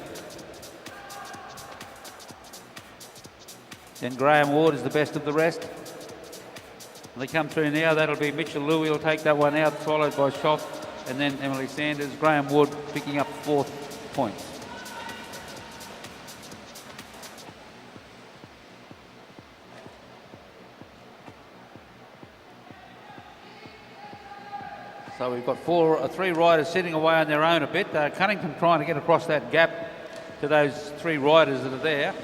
A: Then Graham Ward is the best of the rest. They come through now, that'll be Mitchell Louis will take that one out, followed by Schoff, and then Emily Sanders. Graham Ward picking up 4th points. So we've got 3 riders sitting away on their own a bit. Cunnington trying to get across that gap to those 3 riders that are there.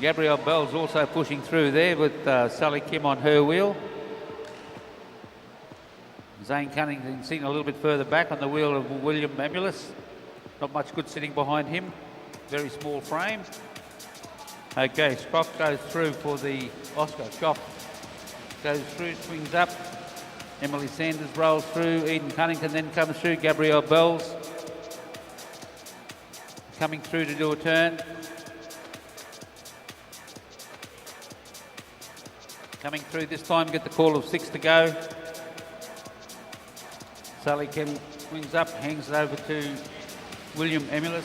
A: Gabrielle Bell's also pushing through there with Sally Kim on her wheel. Zane Cunnington sitting a little bit further back on the wheel of William Emilus. Not much good sitting behind him. Very small frame. Okay, Scroff goes through for the Oscar. Schoff goes through, swings up. Emily Sanders rolls through. Eden Cunnington then comes through. Gabrielle Bells coming through to do a turn. Coming through this time, get the call of 6 to go. Sally Kim swings up, hangs it over to William Emilus.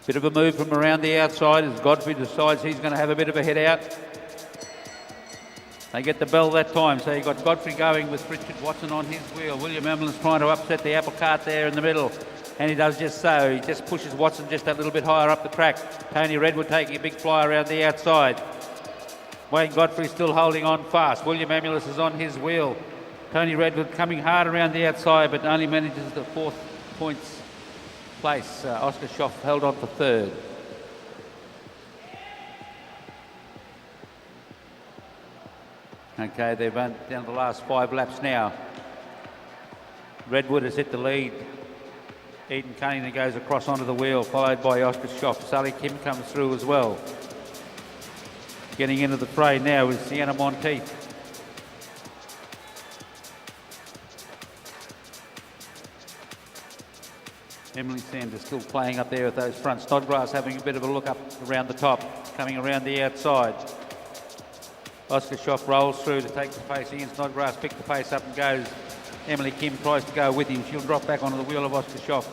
A: Bit of a move from around the outside as Godfrey decides he's going to have a bit of a head out. They get the bell that time, so you've got Godfrey going with Richard Watson on his wheel. William Emilus trying to upset the apple cart there in the middle, and he does just so. He just pushes Watson just that little bit higher up the track. Tony Redwood taking a big fly around the outside. Wayne Godfrey still holding on fast. William Emilus is on his wheel. Tony Redwood coming hard around the outside, but only manages the 4th points place. Oscar Schoff held on for 3rd. Okay, they've run down the last 5 laps now. Redwood has hit the lead. Eden Cunnington goes across onto the wheel, followed by Oscar Schoff. Sally Kim comes through as well. Getting into the fray now is Sienna Monteith.
C: Emily Sanders still playing up there with those front. Snodgrass having a bit of a look up around the top, coming around the outside. Oscar Schoff rolls through to take the pace. Ian Snodgrass picks the pace up and goes. Emily Kim tries to go with him. She'll drop back onto the wheel of Oscar Schoff.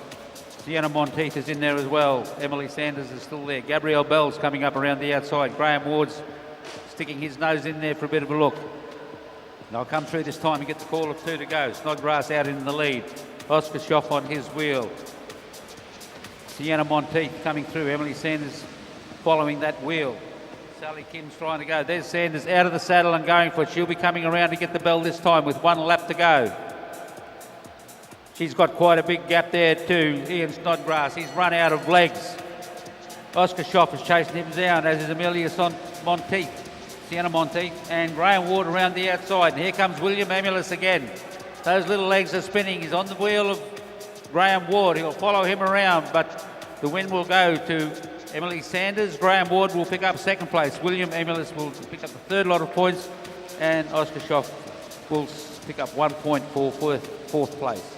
C: Sienna Monteith is in there as well. Emily Sanders is still there. Gabrielle Bell's coming up around the outside. Graham Ward's sticking his nose in there for a bit of a look. They'll come through this time and get the call of 2 to go. Snodgrass out in the lead. Oscar Schoff on his wheel. Sienna Monteith coming through. Emily Sanders following that wheel. Sally Kim's trying to go. There's Sanders out of the saddle and going for it. She'll be coming around to get the bell this time with 1 lap to go. She's got quite a big gap there too, Ian Snodgrass. He's run out of legs. Oscar Schoff is chasing him down, as is Amelia Monteith, Sienna Monteith, and Graham Ward around the outside. And here comes William Amulis again. Those little legs are spinning. He's on the wheel of Graham Ward. He'll follow him around, but the win will go to Emily Sanders. Graham Ward will pick up second place. William Amulis will pick up the third lot of points, and Oscar Schoff will pick up 1 point for fourth place.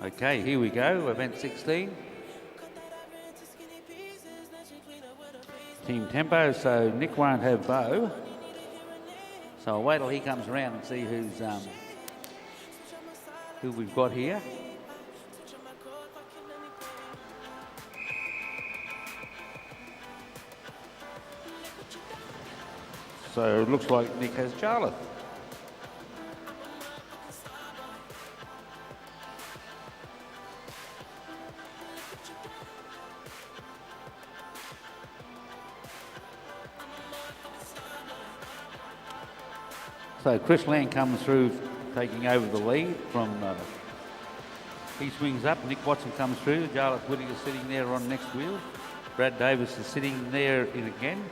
C: Okay, here we go, event 16. Team tempo, so Nick won't have Bo. So I'll wait till he comes around and see who we've got here. So it looks like Nick has Charlotte. So Chris Lang comes through, taking over the lead from, he swings up, Nick Watson comes through, Jarlath Whittaker sitting there on next wheel. Brad Davis is sitting there in again.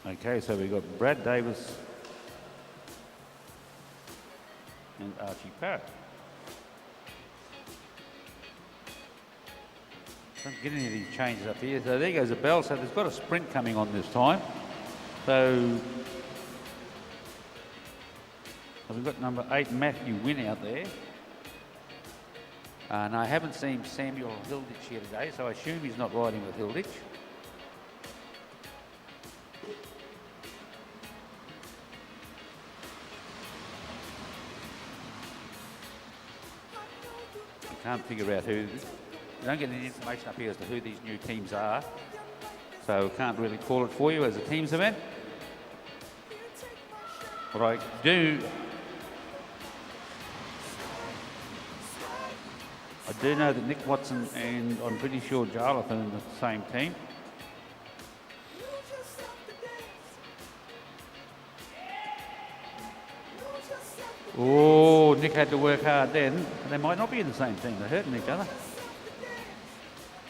C: Okay, so we've got Brad Davis and Archie Parrott. Don't get any of these changes up here. So there goes a bell. So there's got a sprint coming on this time. So we've got number 8, Matthew Wynn out there. And I haven't seen Samuel Hilditch here today, so I assume he's not riding with Hilditch. I can't figure out who. You don't get any information up here as to who these new teams are, so can't really call it for you as a teams event. But I do know that Nick Watson and I'm pretty sure Jarlath are in the same team. Oh, Nick had to work hard then. They might not be in the same team. They're hurting each other.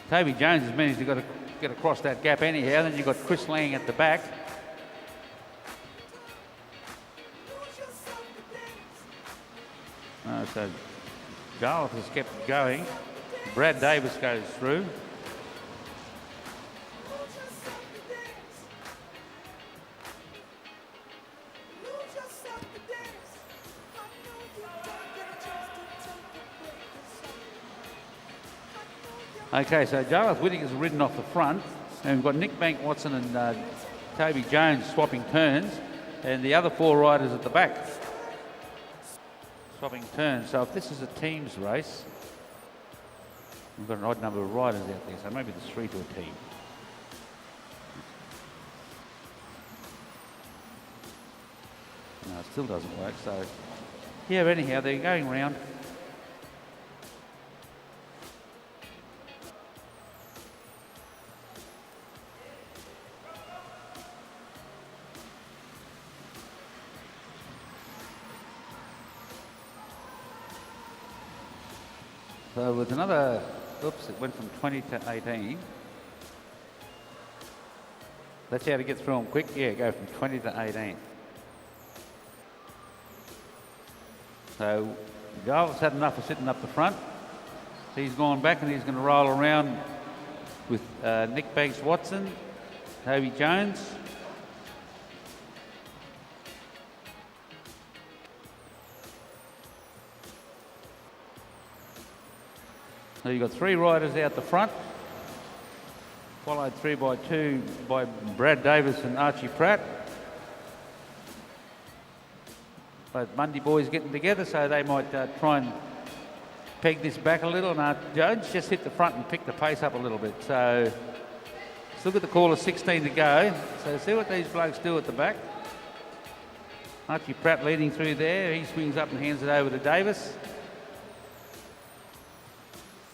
C: Toby Jones has managed to get across that gap anyhow. Then you've got Chris Lang at the back. So Jarlath has kept going. Brad Davis goes through. Okay, so Jarlath Whittaker's ridden off the front, and we've got Nick Bank Watson and Toby Jones swapping turns, and the other 4 riders at the back swapping turns. So if this is a teams race, we've got an odd number of riders out there, so maybe there's 3 to a team. No, it still doesn't work, so yeah, anyhow, they're going round. So with another, oops, it went from 20 to 18. That's how to get through them quick. Yeah, go from 20 to 18. So Jarlath's had enough of sitting up the front. He's gone back and he's going to roll around with Nick Banks Watson, Toby Jones. So you've got 3 riders out the front, followed 3 by 2 by Brad Davis and Archie Pratt. Both Mundy boys getting together, so they might try and peg this back a little. And our judge just hit the front and picked the pace up a little bit. So still got the call of 16 to go. So see what these blokes do at the back. Archie Pratt leading through there. He swings up and hands it over to Davis.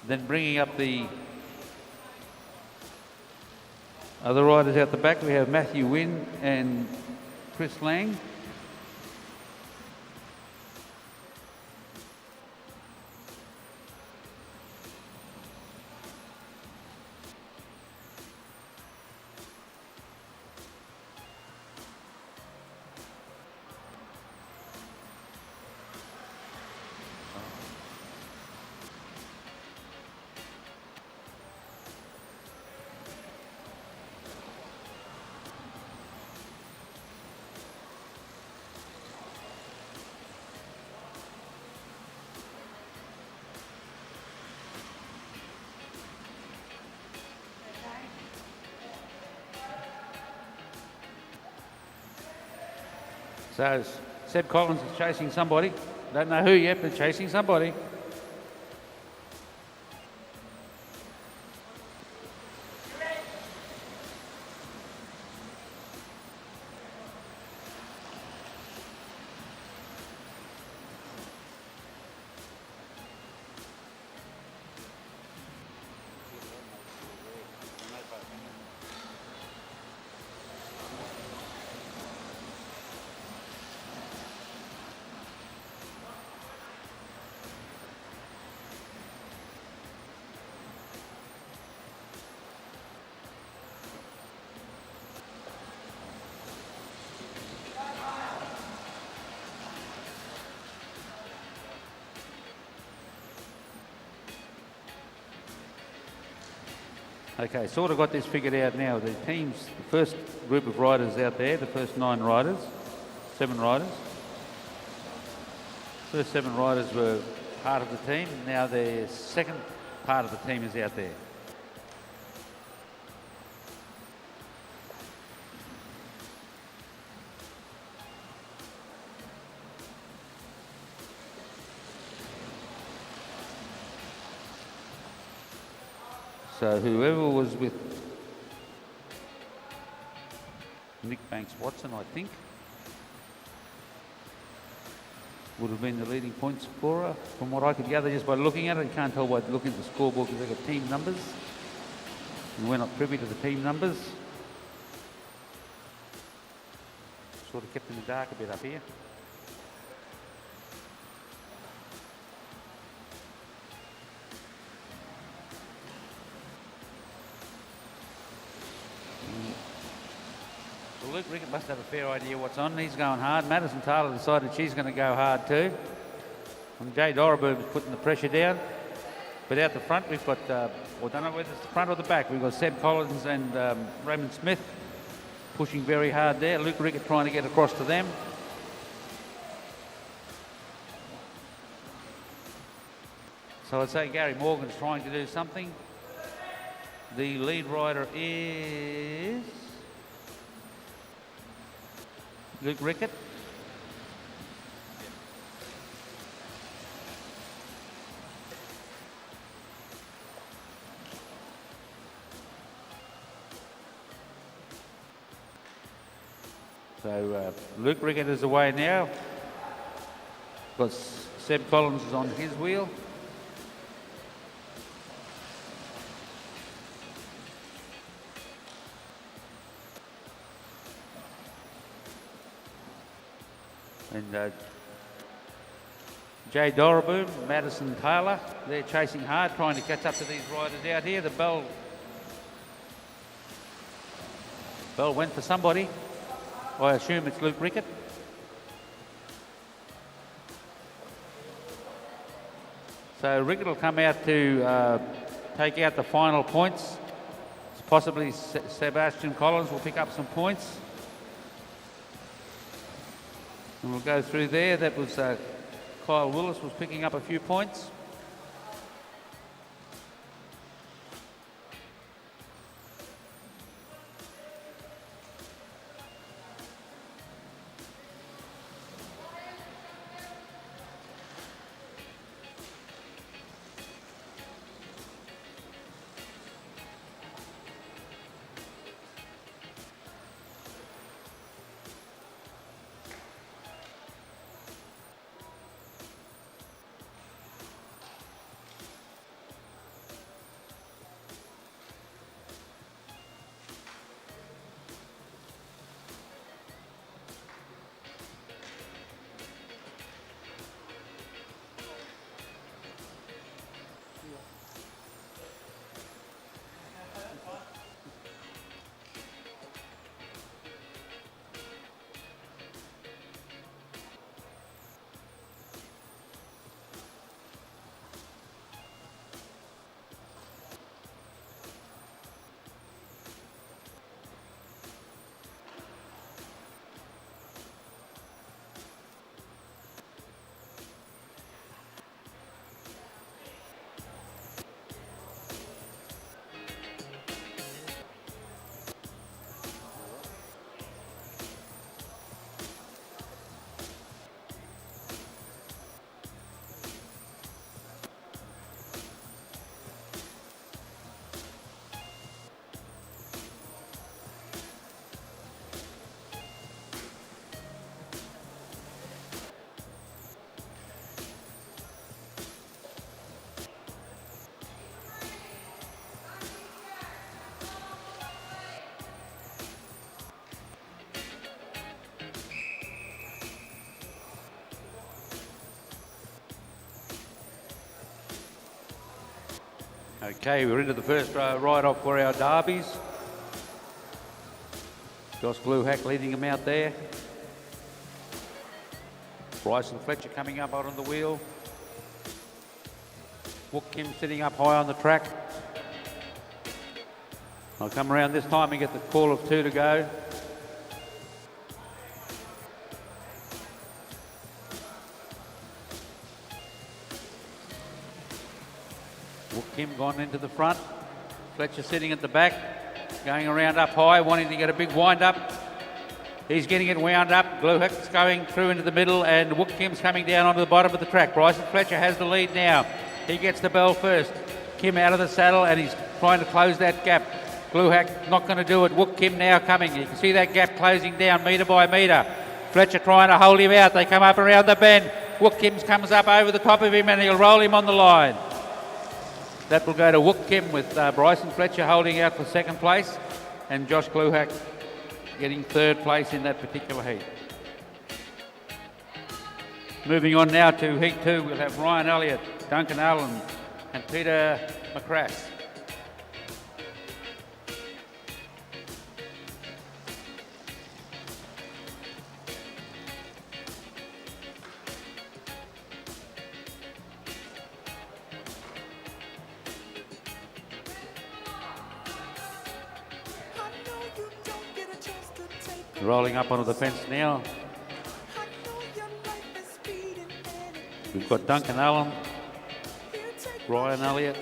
C: Then bringing up the other riders out the back, we have Matthew Wynn and Chris Lang. So Seb Collins is chasing somebody. Don't know who yet, but chasing somebody. Okay, sort of got this figured out now. The teams, the first group of riders out there, the first 7 riders. First 7 riders were part of the team. Now the second part of the team is out there. So whoever was with Nick Banks-Watson, I think, would have been the leading point scorer, from what I could gather just by looking at it. You can't tell by looking at the scoreboard because they've got team numbers, and we're not privy to the team numbers. Sort of kept in the dark a bit up here. Well, Luke Rickett must have a fair idea what's on. He's going hard. Madison Taylor decided she's going to go hard too. And Jay Doraboo is putting the pressure down. But out the front, we've got, I don't know whether it's the front or the back, we've got Seb Collins and Raymond Smith pushing very hard there. Luke Rickett trying to get across to them. So I'd say Gary Morgan's trying to do something. The lead rider is Luke Rickett. So Luke Rickett is away now. Got Seb Collins is on his wheel. And Jay Doraboo, Madison Taylor, they're chasing hard, trying to catch up to these riders out here. The bell went for somebody. I assume it's Luke Rickett. So Rickett will come out to take out the final points. Possibly Sebastian Collins will pick up some points. And we'll go through there. That was Kyle Willis was picking up a few points. Okay, we're into the first ride-off for our derbies. Josh Gluhack leading them out there. Bryson Fletcher coming up out on the wheel. Wook Kim sitting up high on the track. I'll come around this time and get the call of 2 to go. Wook Kim gone into the front. Fletcher sitting at the back, going around up high, wanting to get a big wind up. He's getting it wound up. Gluhek's going through into the middle, and Wook Kim's coming down onto the bottom of the track. Bryson Fletcher has the lead now. He gets the bell first. Kim out of the saddle, and he's trying to close that gap. Gluhek not going to do it. Wook Kim now coming. You can see that gap closing down metre by metre. Fletcher trying to hold him out. They come up around the bend. Wook Kim comes up over the top of him, and he'll roll him on the line. That will go to Wook Kim with Bryson Fletcher holding out for second place, and Josh Gluhek getting third place in that particular heat. Moving on now to heat 2, we'll have Ryan Elliott, Duncan Allen and Peter McCrass. Rolling up onto the fence now. We've got Duncan Allen, Ryan Elliott.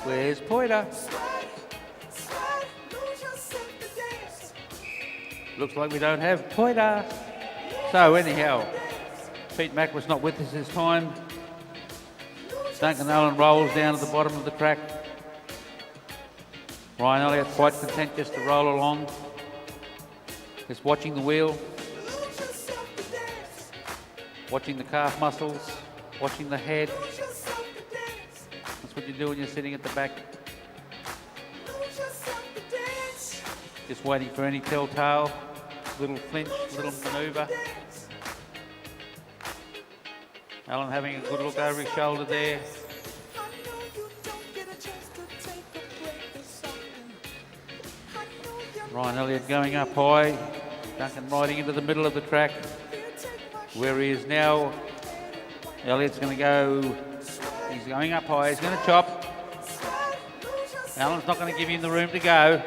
C: Where's Poiter? Looks like we don't have Poiter. So anyhow, Pete Mack was not with us this time. Duncan Allen rolls down to the bottom of the track. Ryan Elliott quite content just to roll along. Just watching the wheel. Watching the calf muscles. Watching the head. That's what you do when you're sitting at the back. Just waiting for any telltale. Little flinch, little manoeuvre. Allen having a good look over his shoulder there. Ryan Elliott going up high, Duncan riding into the middle of the track. Where he is now, Elliott's going to go, he's going up high, he's going to chop. Allen's not going to give him the room to go.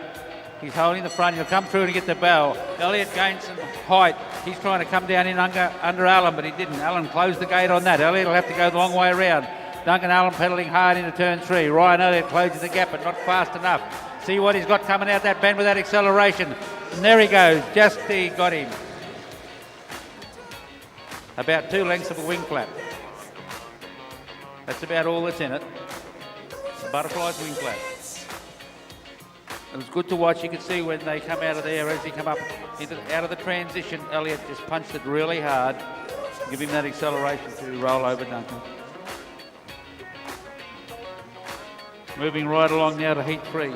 C: He's holding the front, he'll come through to get the bell. Elliott gains some height, he's trying to come down in under Allen, but he didn't. Allen closed the gate on that. Elliott will have to go the long way around. Duncan Allen pedalling hard into turn 3. Ryan Elliott closes the gap, but not fast enough. See what he's got coming out that bend with that acceleration. And there he goes, just he got him. About 2 lengths of a wing flap. That's about all that's in it. The butterfly's wing flap. It was good to watch. You could see when they come out of there, as he come up out of the transition, Elliott just punched it really hard. Give him that acceleration to roll over Duncan. Moving right along now to heat 3.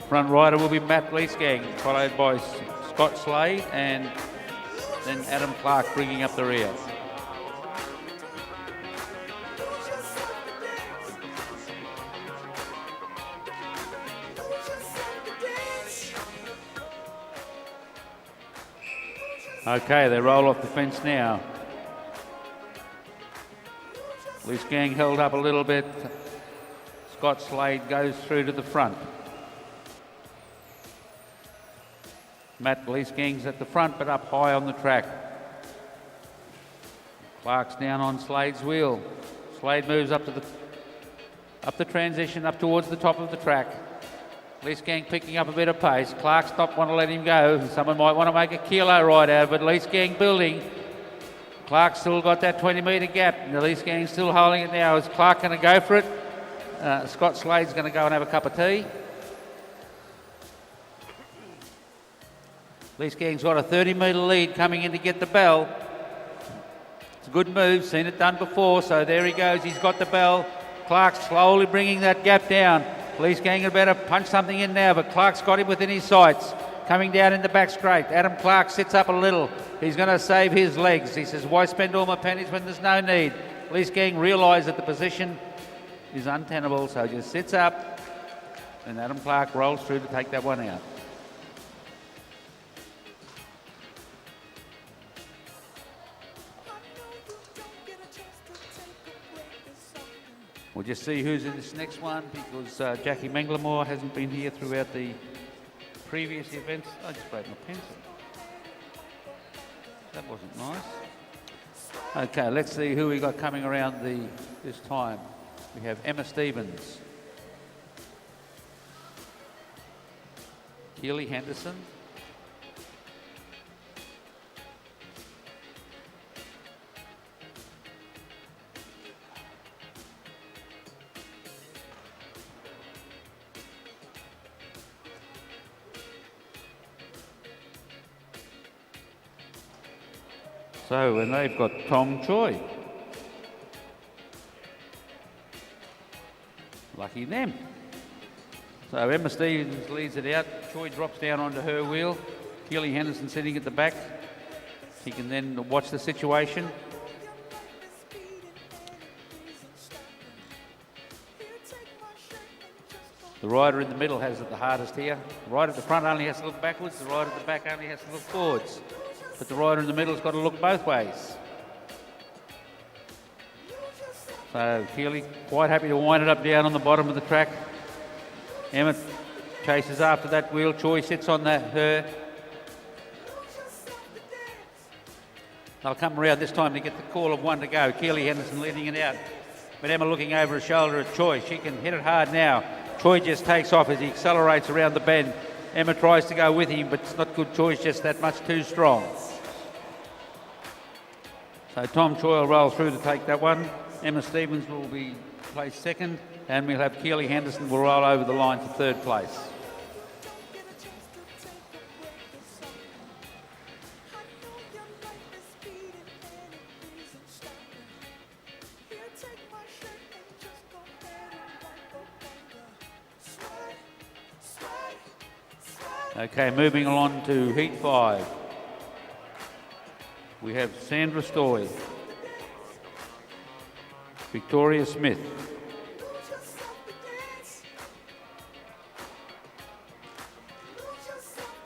C: Front rider will be Matt Leesgang, followed by Scott Slade and then Adam Clark bringing up the rear. Okay, they roll off the fence now. Leesgang held up a little bit. Scott Slade goes through to the front. Matt Leesgang's at the front, but up high on the track. Clark's down on Slade's wheel. Slade moves up the transition, up towards the top of the track. Leesgang picking up a bit of pace. Clark's not want to let him go. Someone might want to make a kilo ride out of it. Leesgang building. Clark's still got that 20-metre gap. And Leesgang's still holding it now. Is Clark going to go for it? Scott Slade's going to go and have a cup of tea. Leesgang's got a 30-metre lead coming in to get the bell. It's a good move, seen it done before, so there he goes, he's got the bell. Clark's slowly bringing that gap down. Leesgang had better punch something in now, but Clark's got him within his sights. Coming down in the back straight. Adam Clark sits up a little. He's going to save his legs. He says, why spend all my pennies when there's no need? Leesgang realised that the position is untenable, so just sits up, and Adam Clark rolls through to take that one out. We'll just see who's in this next one because Jackie Manglemore hasn't been here throughout the previous events. I just broke my pencil. That wasn't nice. Okay, let's see who we got coming around this time. We have Emma Stevens, Keely Henderson, and they've got Tom Choi. Lucky them. So Emma Stevens leads it out. Choi drops down onto her wheel. Keely Henderson sitting at the back. She can then watch the situation. The rider in the middle has it the hardest here. The rider at the front only has to look backwards. The rider at the back only has to look forwards. But the rider in the middle's got to look both ways. So Keely quite happy to wind it up down on the bottom of the track. Emma chases after that wheel. Choi sits on her. They'll come around this time to get the call of one to go. Keely Henderson leading it out. But Emma looking over her shoulder at Choi. She can hit it hard now. Choi just takes off as he accelerates around the bend. Emma tries to go with him, but it's not good. Choi's just that much too strong. So Tom Choi will roll through to take that one. Emma Stevens will be placed second, and we'll have Keely Henderson will roll over the line for third place. Okay, moving along to Heat 5. We have Sandra Stoy, Victoria Smith,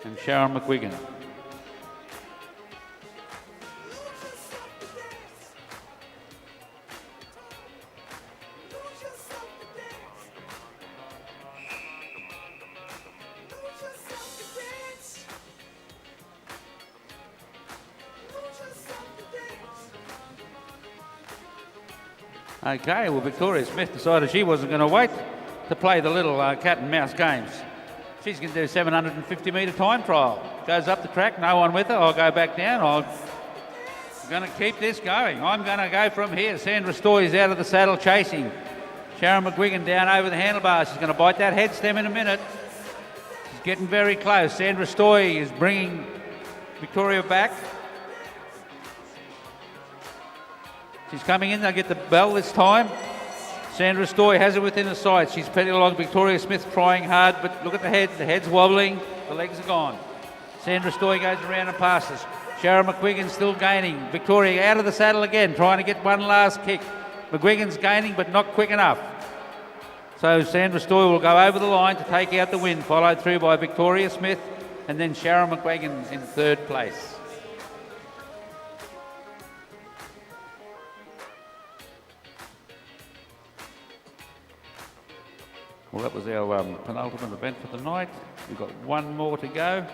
C: and Sharon McGuigan. Okay, well, Victoria Smith decided she wasn't going to wait to play the little cat and mouse games. She's going to do a 750 metre time trial. Goes up the track, no one with her. I'll go back down. I'm going to keep this going. I'm going to go from here. Sandra Stoy is out of the saddle chasing. Sharon McGuigan down over the handlebars. She's going to bite that head stem in a minute. She's getting very close. Sandra Stoy is bringing Victoria back. She's coming in, they'll get the bell this time. Sandra Stoy has it within her sights. She's petting along. Victoria Smith trying hard, but look at the head's wobbling, the legs are gone. Sandra Stoy goes around and passes. Sharon McGuigan still gaining. Victoria out of the saddle again, trying to get one last kick. McGuigan's gaining, but not quick enough. So Sandra Stoy will go over the line to take out the win, followed through by Victoria Smith and then Sharon McGuigan in third place. Well, that was our penultimate event for the night. We've got one more to go.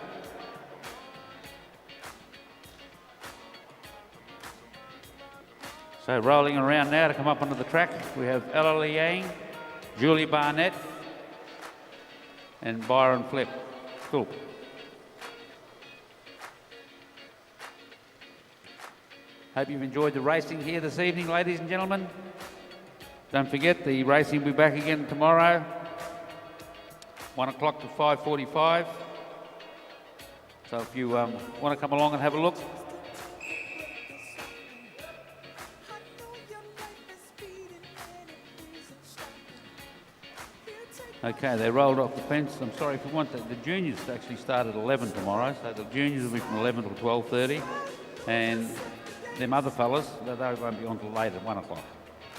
C: So rolling around now to come up onto the track, we have Ella Liang, Julie Barnett, and Byron Flip. Cool. Hope you've enjoyed the racing here this evening, ladies and gentlemen. Don't forget, the racing will be back again tomorrow, 1 o'clock to 5:45. So if you want to come along and have a look. Okay, they rolled off the fence. I'm sorry if you want that. The juniors actually start at 11 tomorrow, so the juniors will be from 11 till 12:30. And them other fellas, they won't be on till late at 1 o'clock.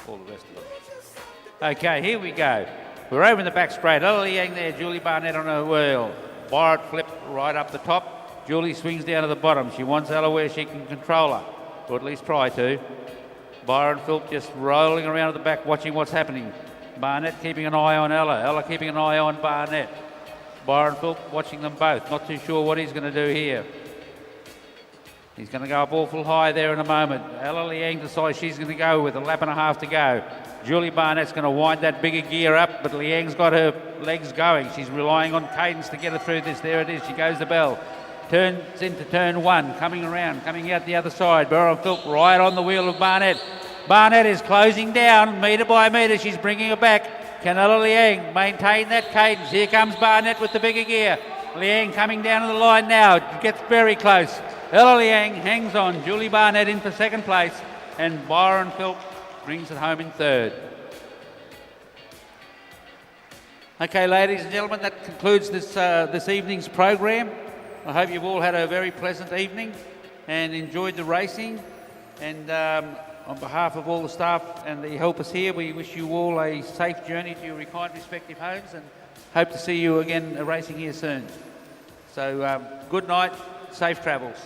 C: All the rest of them. Okay, here we go. We're over in the back straight. Ella Liang there, Julie Barnett on her wheel. Byron Flip right up the top. Julie swings down to the bottom. She wants Ella where she can control her, or at least try to. Byron Philp just rolling around at the back, watching what's happening. Barnett keeping an eye on Ella. Ella keeping an eye on Barnett. Byron Philp watching them both. Not too sure what he's going to do here. He's going to go up awful high there in a moment. Ella Liang decides she's going to go with a lap and a half to go. Julie Barnett's going to wind that bigger gear up, but Liang's got her legs going. She's relying on cadence to get her through this. There it is. She goes the bell. Turns into turn one, coming around, coming out the other side. Byron Philp right on the wheel of Barnett. Barnett is closing down, metre by metre. She's bringing her back. Can Ella Liang maintain that cadence? Here comes Barnett with the bigger gear. Liang coming down to the line now. Gets very close. Ella Liang hangs on. Julie Barnett in for second place. And Byron Philp brings it home in third. Okay, ladies and gentlemen, that concludes this evening's program. I hope you've all had a very pleasant evening and enjoyed the racing. And on behalf of all the staff and the helpers here, we wish you all a safe journey to your respective homes and hope to see you again racing here soon. So good night, safe travels.